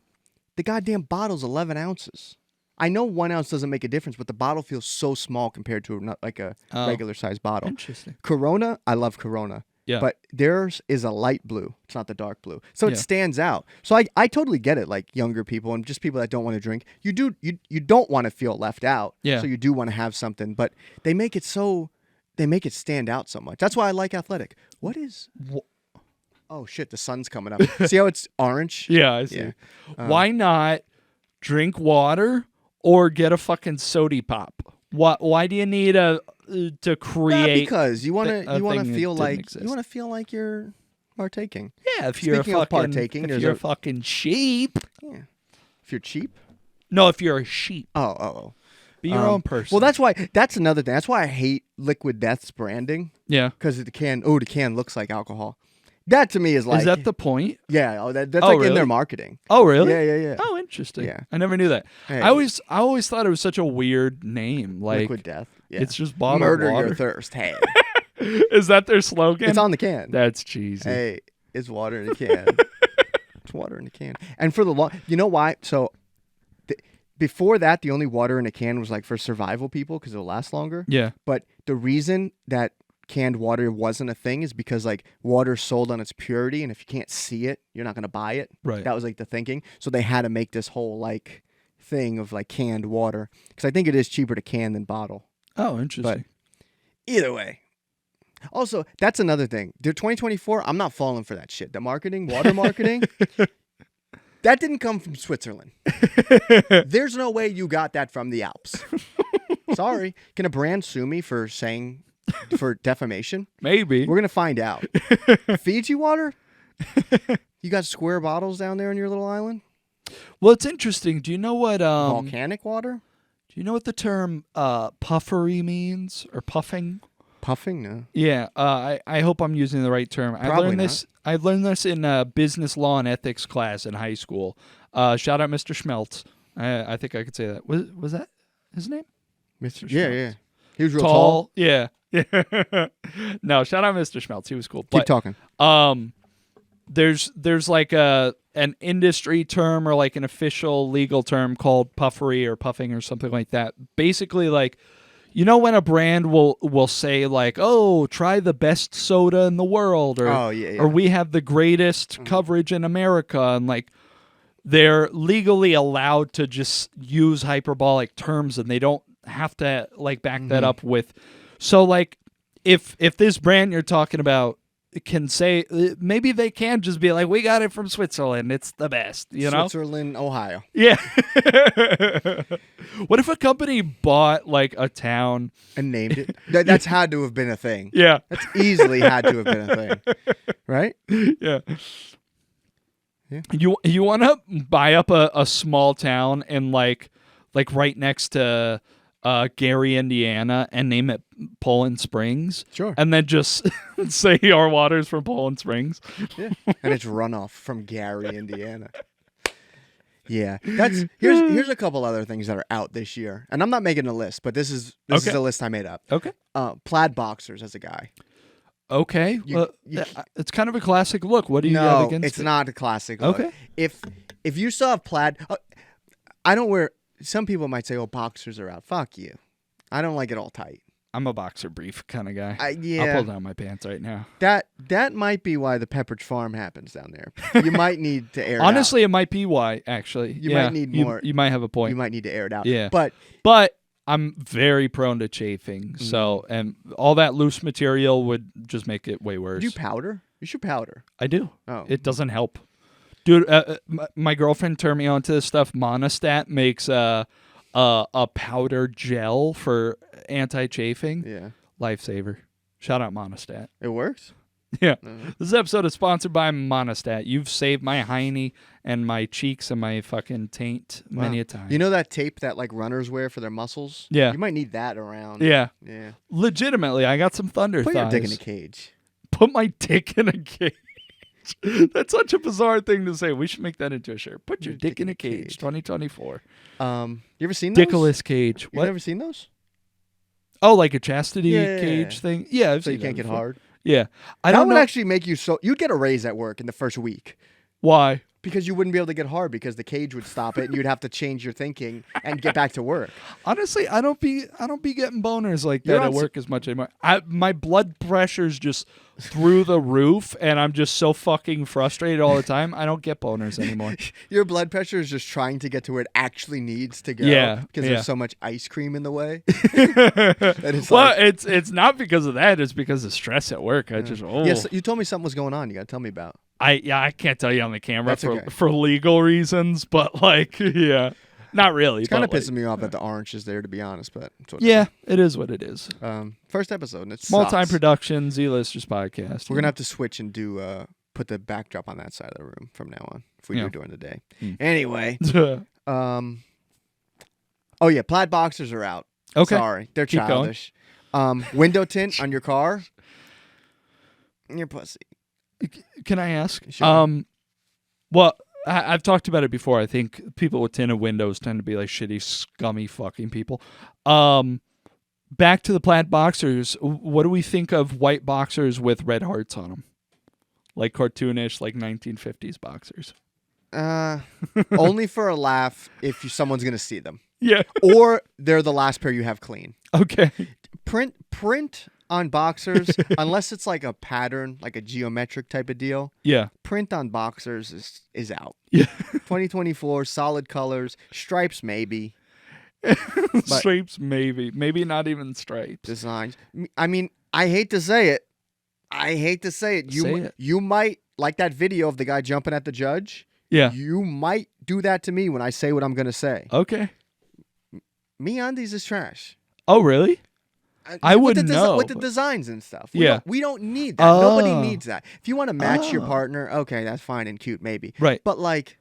the goddamn bottle's 11 ounces. I know 1 ounce doesn't make a difference, but the bottle feels so small compared to a Oh. regular size bottle. Interesting. Corona, I love Corona. Yeah. But theirs is a light blue. It's not the dark blue. So Yeah. it stands out. So I totally get it, like younger people and just people that don't want to drink. You don't want to feel left out. Yeah. So you do want to have something. But they make it so they make it stand out so much. That's why I like athletic. What is? Oh shit! The sun's coming up. See how it's orange? Yeah, I see. Yeah. Why not drink water or get a fucking soda pop? Why do you need to create? Because you want a to thing feel that didn't like exist. you want to feel like you're partaking. Yeah, if you're Speaking a of fucking partaking, if there's you're a- a fucking sheep. Yeah. If you're cheap. No, if you're a sheep, Oh. be your own person. Well, that's another thing. That's why I hate Liquid Death's branding, yeah. because the can looks like alcohol. That to me is like, Is that the point? yeah? Oh, that's Oh, like in really? their marketing. Oh, really? Yeah. Oh, interesting. Yeah. I never knew that. Hey. I always thought it was such a weird name. Like Liquid Death. Yeah. it's just bottled Murder water. your thirst. Hey, Is that their slogan? it's on the can. That's cheesy. Hey, it's water in a can. It's water in a can. And for the long, you know why? So before that, the only water in a can was like for survival people because it'll last longer. Yeah. But the reason that canned water wasn't a thing is because like water's sold on its purity, and if you can't see it, you're not gonna buy it. Right. That was like the thinking. So they had to make this whole like thing of like canned water, because I think it is cheaper to can than bottle. Oh, interesting. Either way. Also, that's another thing. Dude, 2024, I'm not falling for that shit. The marketing, water marketing, that didn't come from Switzerland. There's no way you got that from the Alps. Sorry. Can a brand sue me for defamation? Maybe. We're going to find out. Fiji water? You got square bottles down there on your little island? Well, it's interesting. Do you know what Volcanic water? do you know what the term puffery means, or puffing? Puffing? No. Yeah, I hope I'm using the right term. Probably I learned this in a business law and ethics class in high school. Shout out Mr. Schmeltz. I think I could say that. Was that his name? Mr. Schmeltz. Yeah. He was real tall. Yeah. No, shout out Mr. Schmeltz. He was cool. Keep talking. There's like an industry term or like an official legal term called puffery or puffing or something like that. Basically, like, you know, when a brand will say like, "Oh, try the best soda in the world," or or we have the greatest coverage in America, and like they're legally allowed to just use hyperbolic terms, and they don't have to like back that up with. So like if this brand you're talking about can say, maybe they can just be like, we got it from Switzerland, it's the best, you know? Switzerland, Ohio. Yeah. What if a company bought like a town And named it? That's had to have been a thing. Yeah. That's easily had to have been a thing. Right? Yeah. You want to buy up a small town and like right next to Gary, Indiana, and name it Poland Springs. Sure. And then just say our water's from Poland Springs. Yeah. And it's runoff from Gary, Indiana. Yeah. Here's a couple other things that are out this year. And I'm not making a list, but this is a list I made up. Okay. Plaid boxers as a guy. Okay. It's kind of a classic look. What do you have against it's it? not a classic look. Okay. If you still have plaid, I don't wear. Some people might say, "Oh, boxers are out." Fuck you. I don't like it all tight. I'm a boxer brief kind of guy. Yeah. I'll pull down my pants right now. That might be why the Pepperidge Farm happens down there. You might need to air. Honestly, it it might be why. Actually, You might need more. You might have a point. You might need to air it out. Yeah. But I'm very prone to chafing. So, and all that loose material would just make it way worse. do you powder? You should powder. I do. Oh. It doesn't help. Dude, my girlfriend turned me on to this stuff. Monostat makes a powder gel for anti-chafing. Yeah. Lifesaver. Shout out Monostat. It works. Yeah. This episode is sponsored by Monostat. You've saved my hiney and my cheeks and my fucking taint many a time. You know that tape that like runners wear for their muscles? Yeah. You might need that around. Yeah. Yeah. Legitimately, I got some thunder Put thighs. your dick in a cage. Put my dick in a cage. That's such a bizarre thing to say. We should make that into a shirt. Put your dick in a cage. 2024. You ever seen those? Dickless cage. You've What? never seen those? Oh, like a chastity Yeah. cage thing? Yeah, I've So you seen can't that get before. hard. Yeah. I That don't would know actually make you so. You'd get a raise at work in the first week why. Because you wouldn't be able to get hard because the cage would stop it, and you'd have to change your thinking and get back to work. Honestly, I don't be getting boners like You're that at on work as much anymore. My blood pressure's just through the roof, and I'm just so fucking frustrated all the time. I don't get boners anymore. Your blood pressure is just trying to get to where it actually needs to go. Yeah, because yeah. there's so much ice cream in the way. That it's Well, like, it's not because of that. It's because of stress at work. I just yes, you told me something was going on. You got to tell me about. I can't tell you on the camera That's okay. for legal reasons, but like yeah, not really. It's kind of but, pissing me off that the orange is there, to be honest. But it's whatever. Yeah, it is what it is. First episode, and it's Multi-production, Z-Listers podcast. We're gonna have to switch and do put the backdrop on that side of the room from now on if we do it during the day. Anyway, oh yeah, plaid boxers are out. Okay, sorry, they're Keep childish. Window tint on your car. Your pussy. Can I ask? Sure. Well, I've talked about it before. I think people with tinted windows tend to be like shitty, scummy fucking people. Back to the plaid boxers. What do we think of white boxers with red hearts on them? Like cartoonish, like 1950s boxers. Only for a laugh if someone's gonna see them. Yeah. Or they're the last pair you have clean. Okay. Print on boxers, unless it's like a pattern, like a geometric type of deal. Yeah. Print on boxers is out. Yeah. 2024, solid colors, stripes maybe. Stripes maybe not even stripes. Designs. I mean, I hate to say it. You might like that video of the guy jumping at the judge. Yeah. You might do that to me when I say what I'm gonna say. Okay. MeUndies is trash. Oh really? I wouldn't know. With the designs and stuff. We don't need that. Nobody needs that. If you want to match your partner, okay, that's fine and cute, maybe. Right. But like,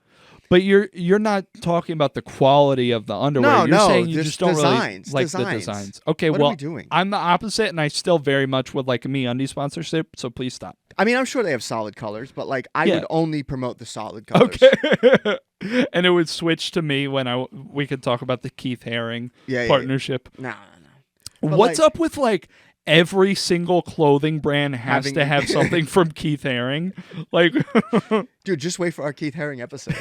but you're not talking about the quality of the underwear. You're saying you just don't designs, really like the designs. Okay, what well, are we doing? I'm the opposite, and I still very much would like a MeUndies sponsorship. So please stop. I mean, I'm sure they have solid colors, but like, I would only promote the solid colors. Okay. And it would switch to me when we could talk about the Keith Haring partnership. No. What's up with like every single clothing brand has to have something from Keith Haring? Like, dude, just wait for our Keith Haring episode.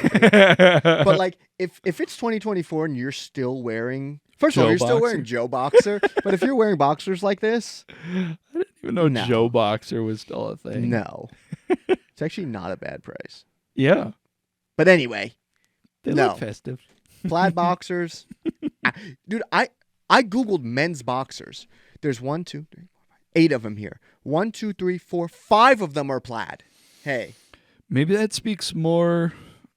But like, if it's 2024 and you're still wearing, first of all, you're still wearing Joe Boxer. But if you're wearing boxers like this, I didn't even know Joe Boxer was still a thing. No, it's actually not a bad price. Yeah, but anyway, they look festive. Plaid boxers, dude. I googled men's boxers. There's 1, 2, 3, 4, 5, 8 of them here. 1, 2, 3, 4, 5 of them are plaid. Hey, maybe that speaks more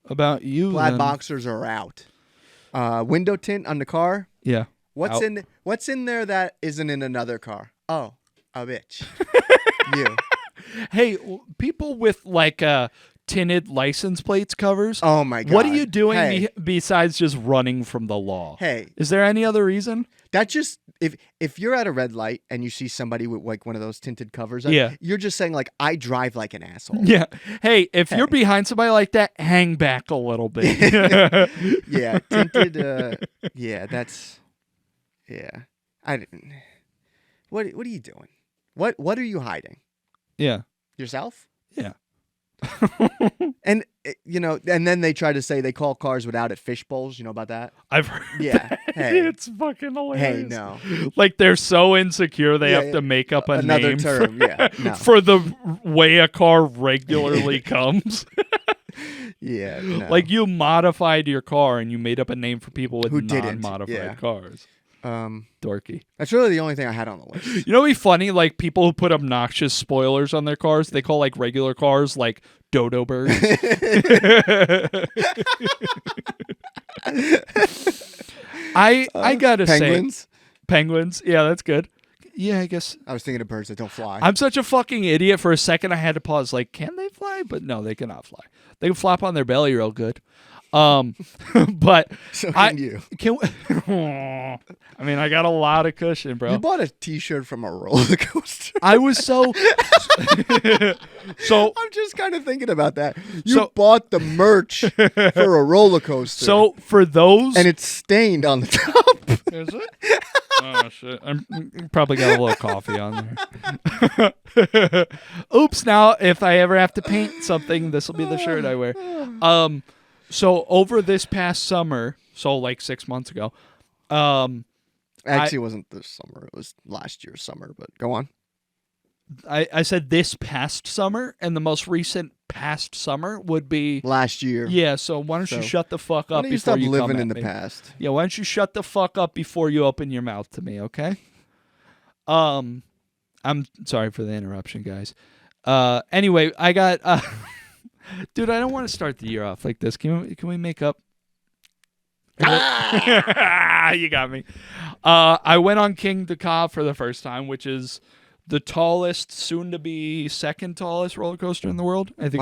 about you. Plaid boxers are out. Window tint on the car. Yeah. What's in there that isn't in another car? Oh, a bitch. You. Hey, people with like tinted license plates covers. Oh my god. What are you doing besides just running from the law? Hey, is there any other reason? That just if you're at a red light and you see somebody with like one of those tinted covers, you're just saying like, I drive like an asshole. Yeah. Hey, if you're behind somebody like that, hang back a little bit. Yeah, tinted. Yeah, that's. Yeah, I didn't. What are you doing? What are you hiding? Yeah. Yourself? Yeah. And and then they try to say they call cars without it fish bowls. You know about that? I've heard. Yeah, hey, it's fucking hilarious. Hey, no, like they're so insecure they have to make up another name term. For the way a car regularly comes. Yeah, no. Like you modified your car and you made up a name for people with non-modified cars. Dorky. That's really the only thing I had on the list. You know what'd be funny? Like people who put obnoxious spoilers on their cars, they call like regular cars like dodo birds. I gotta say penguins. Yeah, that's good. Yeah, I guess. I was thinking of birds that don't fly. I'm such a fucking idiot. For a second, I had to pause. Like, can they fly? But no, they cannot fly. They can flop on their belly real good. But so can you? I mean, I got a lot of cushion, bro. You bought a T-shirt from a roller coaster. I was so. I'm just kind of thinking about that. You bought the merch for a roller coaster. So for those, and it's stained on the top. Is it? Oh shit! I'm probably got a little coffee on there. Oops! Now, if I ever have to paint something, this will be the shirt I wear. So over this past summer, so like 6 months ago, Actually, it wasn't this summer. It was last year's summer. But go on. I said this past summer, and the most recent past summer would be Last year. Yeah, so why don't you shut the fuck Why up don't you before stop you living come at in the me? past? Yeah, why don't you shut the fuck up before you open your mouth to me, okay? I'm sorry for the interruption, guys. Anyway, I got dude, I don't want to start the year off like this. Can we make up? You got me. I went on King Dakar for the first time, which is the tallest, soon to be second tallest roller coaster in the world. I think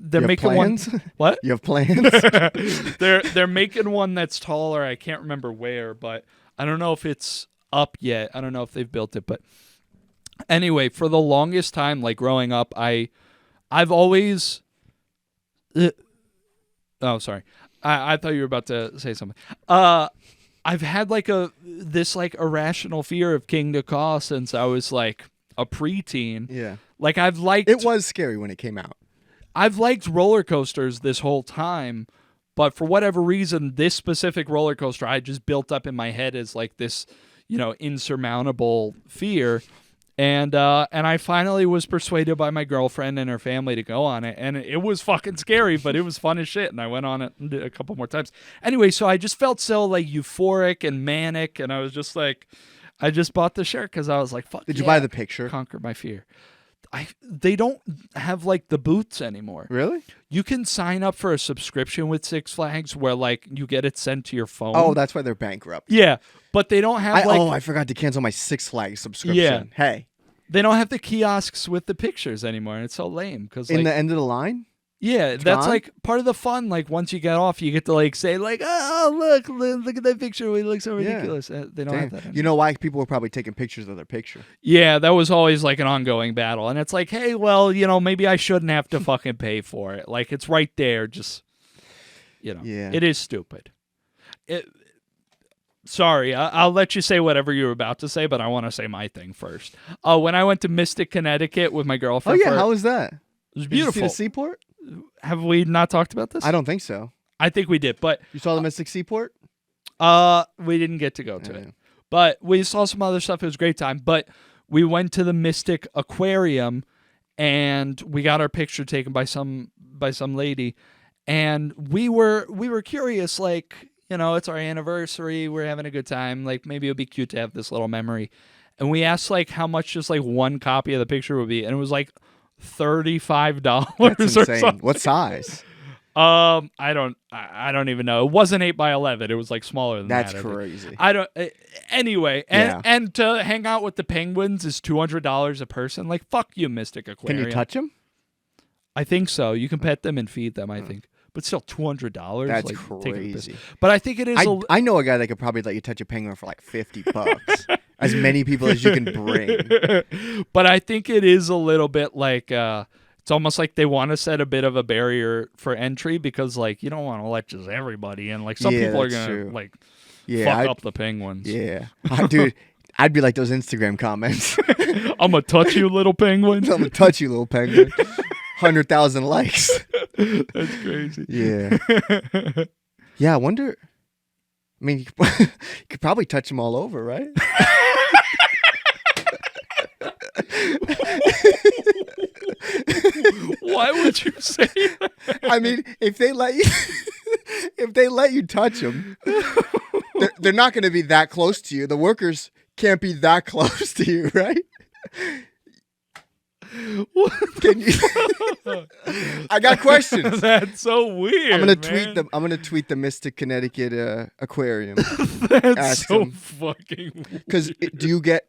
they're making one. What? You have plans? They're making one that's taller. I can't remember where, but I don't know if it's up yet. I don't know if they've built it, but anyway, for the longest time, like growing up, I've always. Oh, sorry. I thought you were about to say something. I've had like this irrational fear of King Dakar since I was like a preteen. Yeah. Like I've liked. It was scary when it came out. I've liked roller coasters this whole time, but for whatever reason, this specific roller coaster I just built up in my head as like this, insurmountable fear. And I finally was persuaded by my girlfriend and her family to go on it. And it was fucking scary, but it was fun as shit. And I went on it a couple more times. Anyway, so I just felt so like euphoric and manic. And I was just like, I just bought the shirt because I was like, fuck. Did you buy the picture? Conquer my fear. They don't have like the booths anymore. Really? You can sign up for a subscription with Six Flags where like you get it sent to your phone. Oh, that's why they're bankrupt. Yeah, but they don't have I forgot to cancel my Six Flags subscription. Yeah. Hey. They don't have the kiosks with the pictures anymore. And it's so lame because In the end of the line? Yeah, that's gone? like part of the fun. Like once you get off, you get to like say like, "Oh, look at that picture. We look so ridiculous." They don't have that anymore. You know why people were probably taking pictures of their picture? Yeah, that was always like an ongoing battle, and it's like, hey, well, maybe I shouldn't have to fucking pay for it. Like it's right there. Just, Yeah. It is stupid. Sorry, I'll let you say whatever you were about to say, but I want to say my thing first. When I went to Mystic, Connecticut with my girlfriend. Oh yeah, how was that? It was Did beautiful. you see the seaport? Have we not talked about this? I don't think so. I think we did, but You saw the Mystic Seaport? we didn't get to go to it. But we saw some other stuff. It was a great time. But we went to the Mystic Aquarium and we got our picture taken by some lady. And we were curious, like, it's our anniversary, we're having a good time. Like maybe it would be cute to have this little memory. And we asked like how much just like one copy of the picture would be, and it was like $35 That's or insane. something. What size? I don't even know. It wasn't 8x11. It was like smaller than That's that. I think. crazy. I don't. Anyway, Yeah. and to hang out with the penguins is $200 a person. Like fuck you, Mystic Aquarium. Can you touch them? I think so. You can pet them and feed them. I think, but still $200. That's like, crazy. But I think it is. I know a guy that could probably let you touch a penguin for like $50. As many people as you can bring. But I think it is a little bit like. It's almost like they want to set a bit of a barrier for entry because, like, you don't want to let just everybody in. Like, some people are gonna like fuck up the penguins. Yeah, dude, I'd be like those Instagram comments. I'm gonna touch you, little penguin. I'm gonna touch you, little penguin. 100,000 likes. That's crazy. Yeah. Yeah, I wonder. I mean, you could probably touch them all over, right? Why would you say that? I mean, if they let you touch them, they're not going to be that close to you. The workers can't be that close to you, right? Can you? I got questions. That's so weird. I'm gonna tweet the Mystic Connecticut Aquarium. That's so fucking weird. Because do you get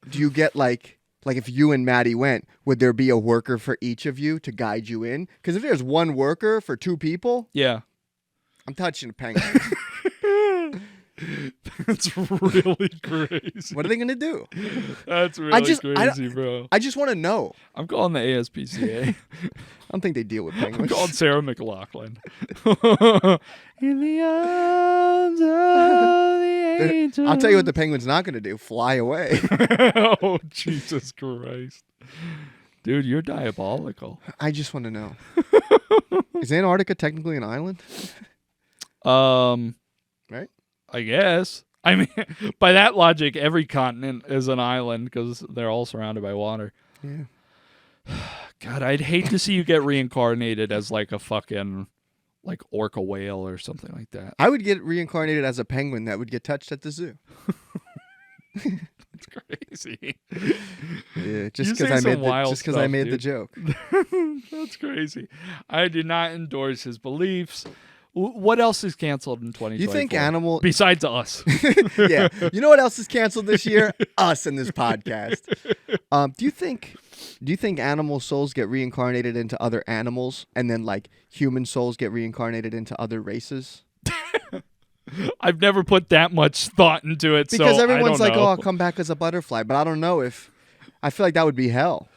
like if you and Maddie went, would there be a worker for each of you to guide you in? Because if there's one worker for two people, yeah, I'm touching a penguin. That's really crazy. What are they gonna do? That's really crazy, I, bro. I just want to know. I'm calling the ASPCA. I don't think they deal with I'm penguins. calling Sarah McLachlan. In the arms of the angels. I'll tell you what the penguin's not gonna do: fly away. Oh, Jesus Christ. Dude, you're diabolical. I just want to know. Is Antarctica technically an island? Right? I guess. I mean, by that logic, every continent is an island because they're all surrounded by water. Yeah. God, I'd hate to see you get reincarnated as like a fucking like orca whale or something like that. I would get reincarnated as a penguin that would get touched at the zoo. It's crazy. Yeah, just You because say I some made wild I stuff, made the dude. joke. That's crazy. I do not endorse his beliefs. What else is canceled in 2024? You think animal? Besides us. Yeah. You know what else is canceled this year? Us in this podcast. Do you think animal souls get reincarnated into other animals, and then like human souls get reincarnated into other races? I've never put that much thought into it. Because so everyone's I like, don't "Oh, know. I'll come back as a butterfly," but I don't know if. I feel like that would be hell.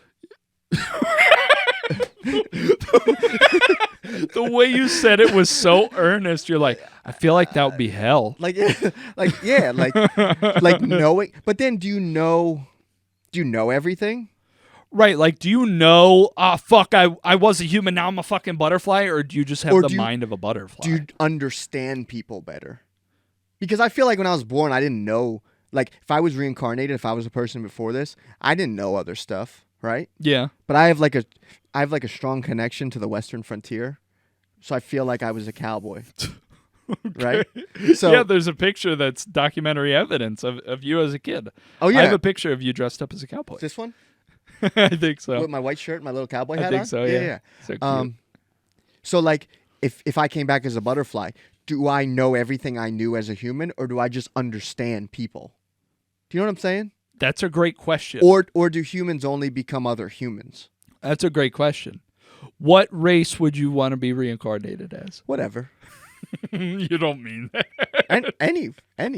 The way you said it was so earnest. You're like, I feel like that would be hell. Like knowing. But then, do you know everything? Right, like, do you know, fuck, I was a human, now I'm a fucking butterfly, or do you just have Or the do you- mind of a butterfly? Do you understand people better? Because I feel like when I was born, I didn't know. Like, if I was reincarnated, if I was a person before this, I didn't know other stuff, right? Yeah. But I have like a strong connection to the Western frontier, so I feel like I was a cowboy, right? So Yeah, there's a picture that's documentary evidence of you as a kid. oh yeah, I have a picture of you dressed up as a cowboy. Is this one I think so. with my white shirt, and my little cowboy hat I think on? so, yeah. So cute. So like, if I came back as a butterfly, do I know everything I knew as a human, or do I just understand people? Do you know what I'm saying? That's a great question. Or do humans only become other humans? That's a great question. What race would you want to be reincarnated as? Whatever. You don't mean that. And any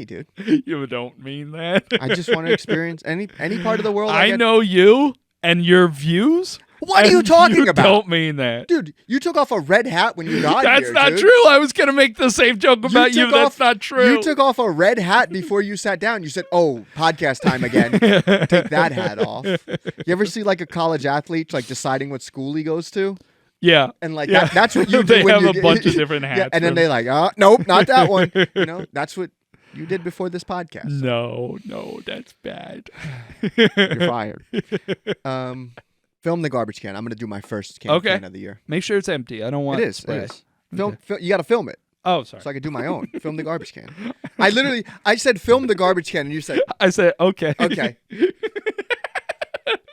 dude. You don't mean that. I just want to experience any part of the world. I know you and your views. What are you and talking you about? Don't mean that. Dude, you took off a red hat when you got That's here, not dude. true. I was going to make the same joke about you. took That's off- not true. You took off a red hat before you sat down. You said, "Oh, podcast time again." Take that hat off. You ever see like a college athlete like deciding what school he goes to? Yeah. And like Yeah. that's what you do They when have you a get- bunch of different hats. Yeah, and then from- they like, nope, not that one. You know, that's what you did before this podcast. No, that's bad. You're fired. Film the garbage can. I'm gonna do my first campaign of the year. Make sure it's empty. I don't want It is. spray. It is. You got to film it Oh, sorry. so I could do my own. Film the garbage can. I said film the garbage can, and you said I said, okay. okay.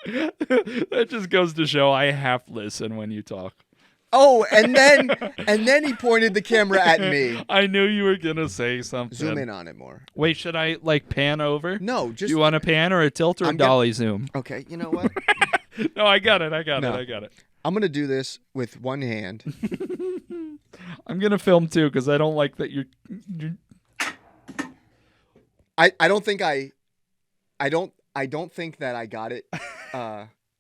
That just goes to show I half listen when you talk. Oh, and then he pointed the camera at me. I knew you were going to say something. Zoom in on it more. Wait, should I like pan over? No, Do just you want a pan or a tilt or a I'm gonna- dolly zoom? okay. You know what? No, I got it. I got No. it. I'm gonna do this with one hand. I'm going to film too because I don't like that you're I don't think I don't think that I got it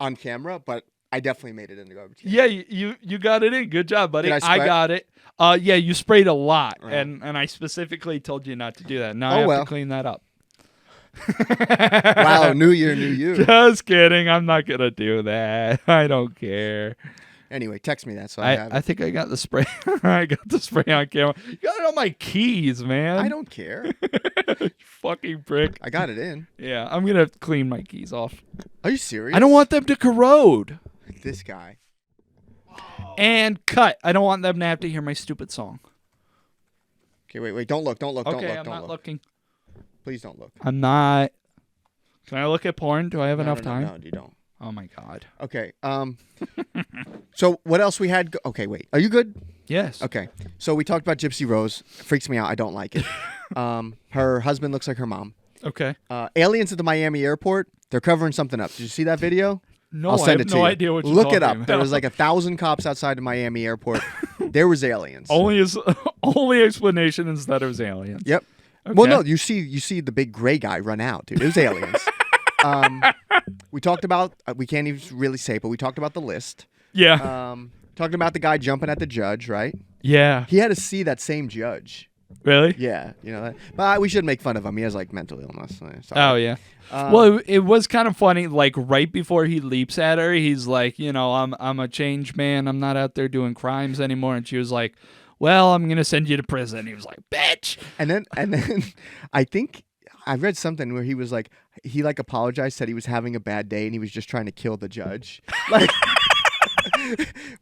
on camera, but I definitely made it in the garbage can. Yeah, you got it in. Good job, buddy. Did I spray? got it. Yeah, you sprayed a lot, Uh-huh. and I specifically told you not to do that. Now Oh, I have well. to clean that up. Wow, new year, new you. Just kidding. I'm not gonna do that. I don't care. Anyway, text me that so I have I it. think I got the spray. I got the spray on camera. You got it on my keys, man. I don't care. Fucking prick. I got it in. Yeah, I'm gonna clean my keys off. Are you serious? I don't want them to corrode. this guy. And cut. I don't want them to have to hear my stupid song. Okay, wait. Don't look. Don't look. Okay, don't I'm look. not looking. Please don't look. I'm not. Can I look at porn? Do I have enough time? No, you don't. Oh my god. Okay. So what else we had? Okay, wait. Are you good? Yes. Okay. So we talked about Gypsy Rose. Freaks me out. I don't like it. Her husband looks like her mom. Okay. Aliens at the Miami airport. They're covering something up. Did you see that video? No, I'll send I it have to no you. idea what you're Look it talking up. There about. was like 1,000 cops outside the Miami airport. There was aliens. only explanation is that it was aliens. Yep. Well, no, you see the big gray guy run out, dude. It was aliens. We talked about we can't even really say, but we talked about the list. Yeah. Talking about the guy jumping at the judge, right? Yeah. He had to see that same judge. Really? Yeah, you know that. But we should make fun of him. He has like mental illness. Sorry. Oh yeah. Well, it was kind of funny. Like right before he leaps at her, he's like, I'm a changed man. I'm not out there doing crimes anymore. And she was like, well, I'm gonna send you to prison. He was like, bitch. And then I think I read something where he was like, he like apologized, said he was having a bad day, and he was just trying to kill the judge. Like,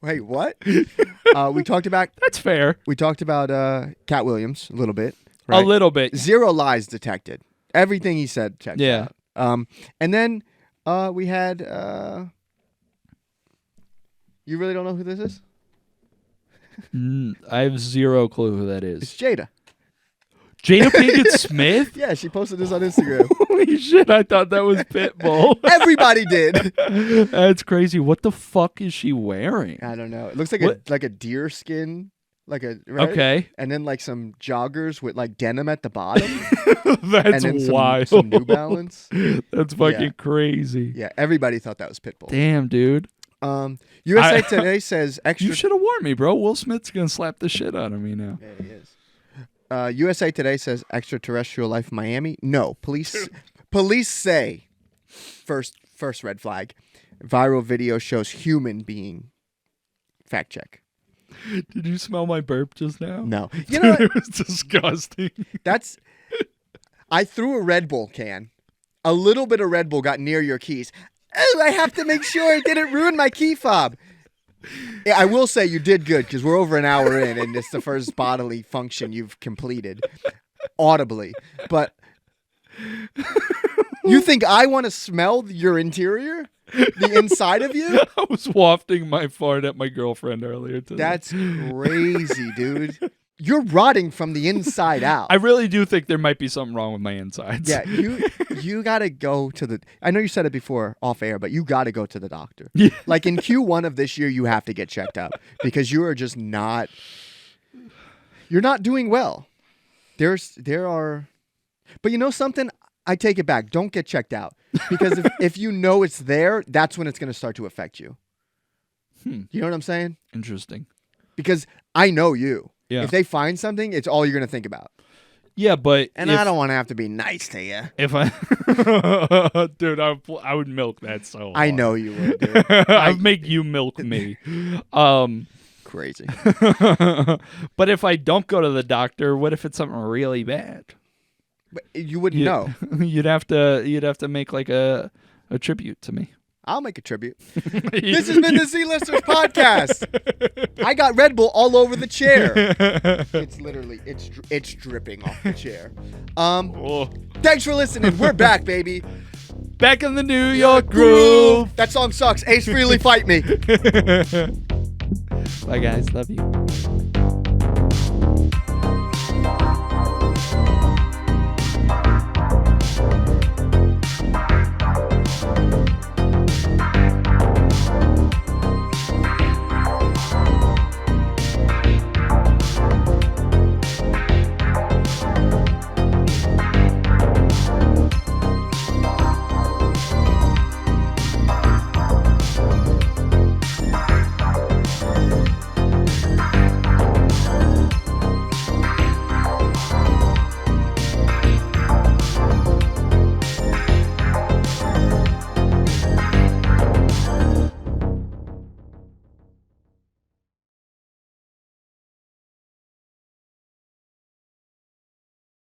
wait, what? We talked about. That's fair. We talked about Cat Williams a little bit. Right? A little bit. 0 lies detected. Everything he said checked out. And then we had. You really don't know who this is? I have 0 clue who that It's is. Jada. Jada Pinkett Smith? Yeah, she posted this on Instagram. Holy shit, I thought that was Pitbull. Everybody did. That's crazy. What the fuck is she wearing? I don't know. It looks like a deer skin, right? Okay. And then like some joggers with like denim at the bottom. That's and then wild. Some New Balance. That's fucking crazy. Yeah, everybody thought that was Pitbull. Damn, dude. USA Today says extra. You should have warned me, bro. Will Smith's gonna slap the shit out of me now. Yeah, he is. USA Today says extraterrestrial life in Miami. No, police say first red flag. Viral video shows human being. Fact check. Did you smell my burp just now? No. You know what? It was disgusting. I threw a Red Bull can. A little bit of Red Bull got near your keys. Oh, I have to make sure it didn't ruin my key fob. Yeah, I will say you did good because we're over an hour in and it's the first bodily function you've completed audibly. But you think I want to smell your interior? The inside of you? I was wafting my fart at my girlfriend earlier today. That's crazy, dude. You're rotting from the inside out. I really do think there might be something wrong with my insides. Yeah, you got to go to the... I know you said it before off air, but you got to go to the doctor. Yeah. Like in Q1 of this year, you have to get checked out because you are just not... You're not doing well. There are... But you know something? I take it back. Don't get checked out because if you know it's there, that's when it's going to start to affect you. You know what I'm saying? Interesting. Because I know you. Yeah. If they find something, it's all you're going to think about. Yeah, but I don't want to have to be nice to you. If I, dude, I would milk that so hard. I know you would, dude. I'd make you milk me. Crazy. But if I don't go to the doctor, what if it's something really bad? But you wouldn't know. You'd have to make like a tribute to me. I'll make a tribute. This has been the Z-Listers podcast. I got Red Bull all over the chair. It's literally, it's dripping off the chair. Thanks for listening. We're back, baby. Back in the New York groove. That song sucks. Ace Frehley, fight me. Bye, guys. Love you.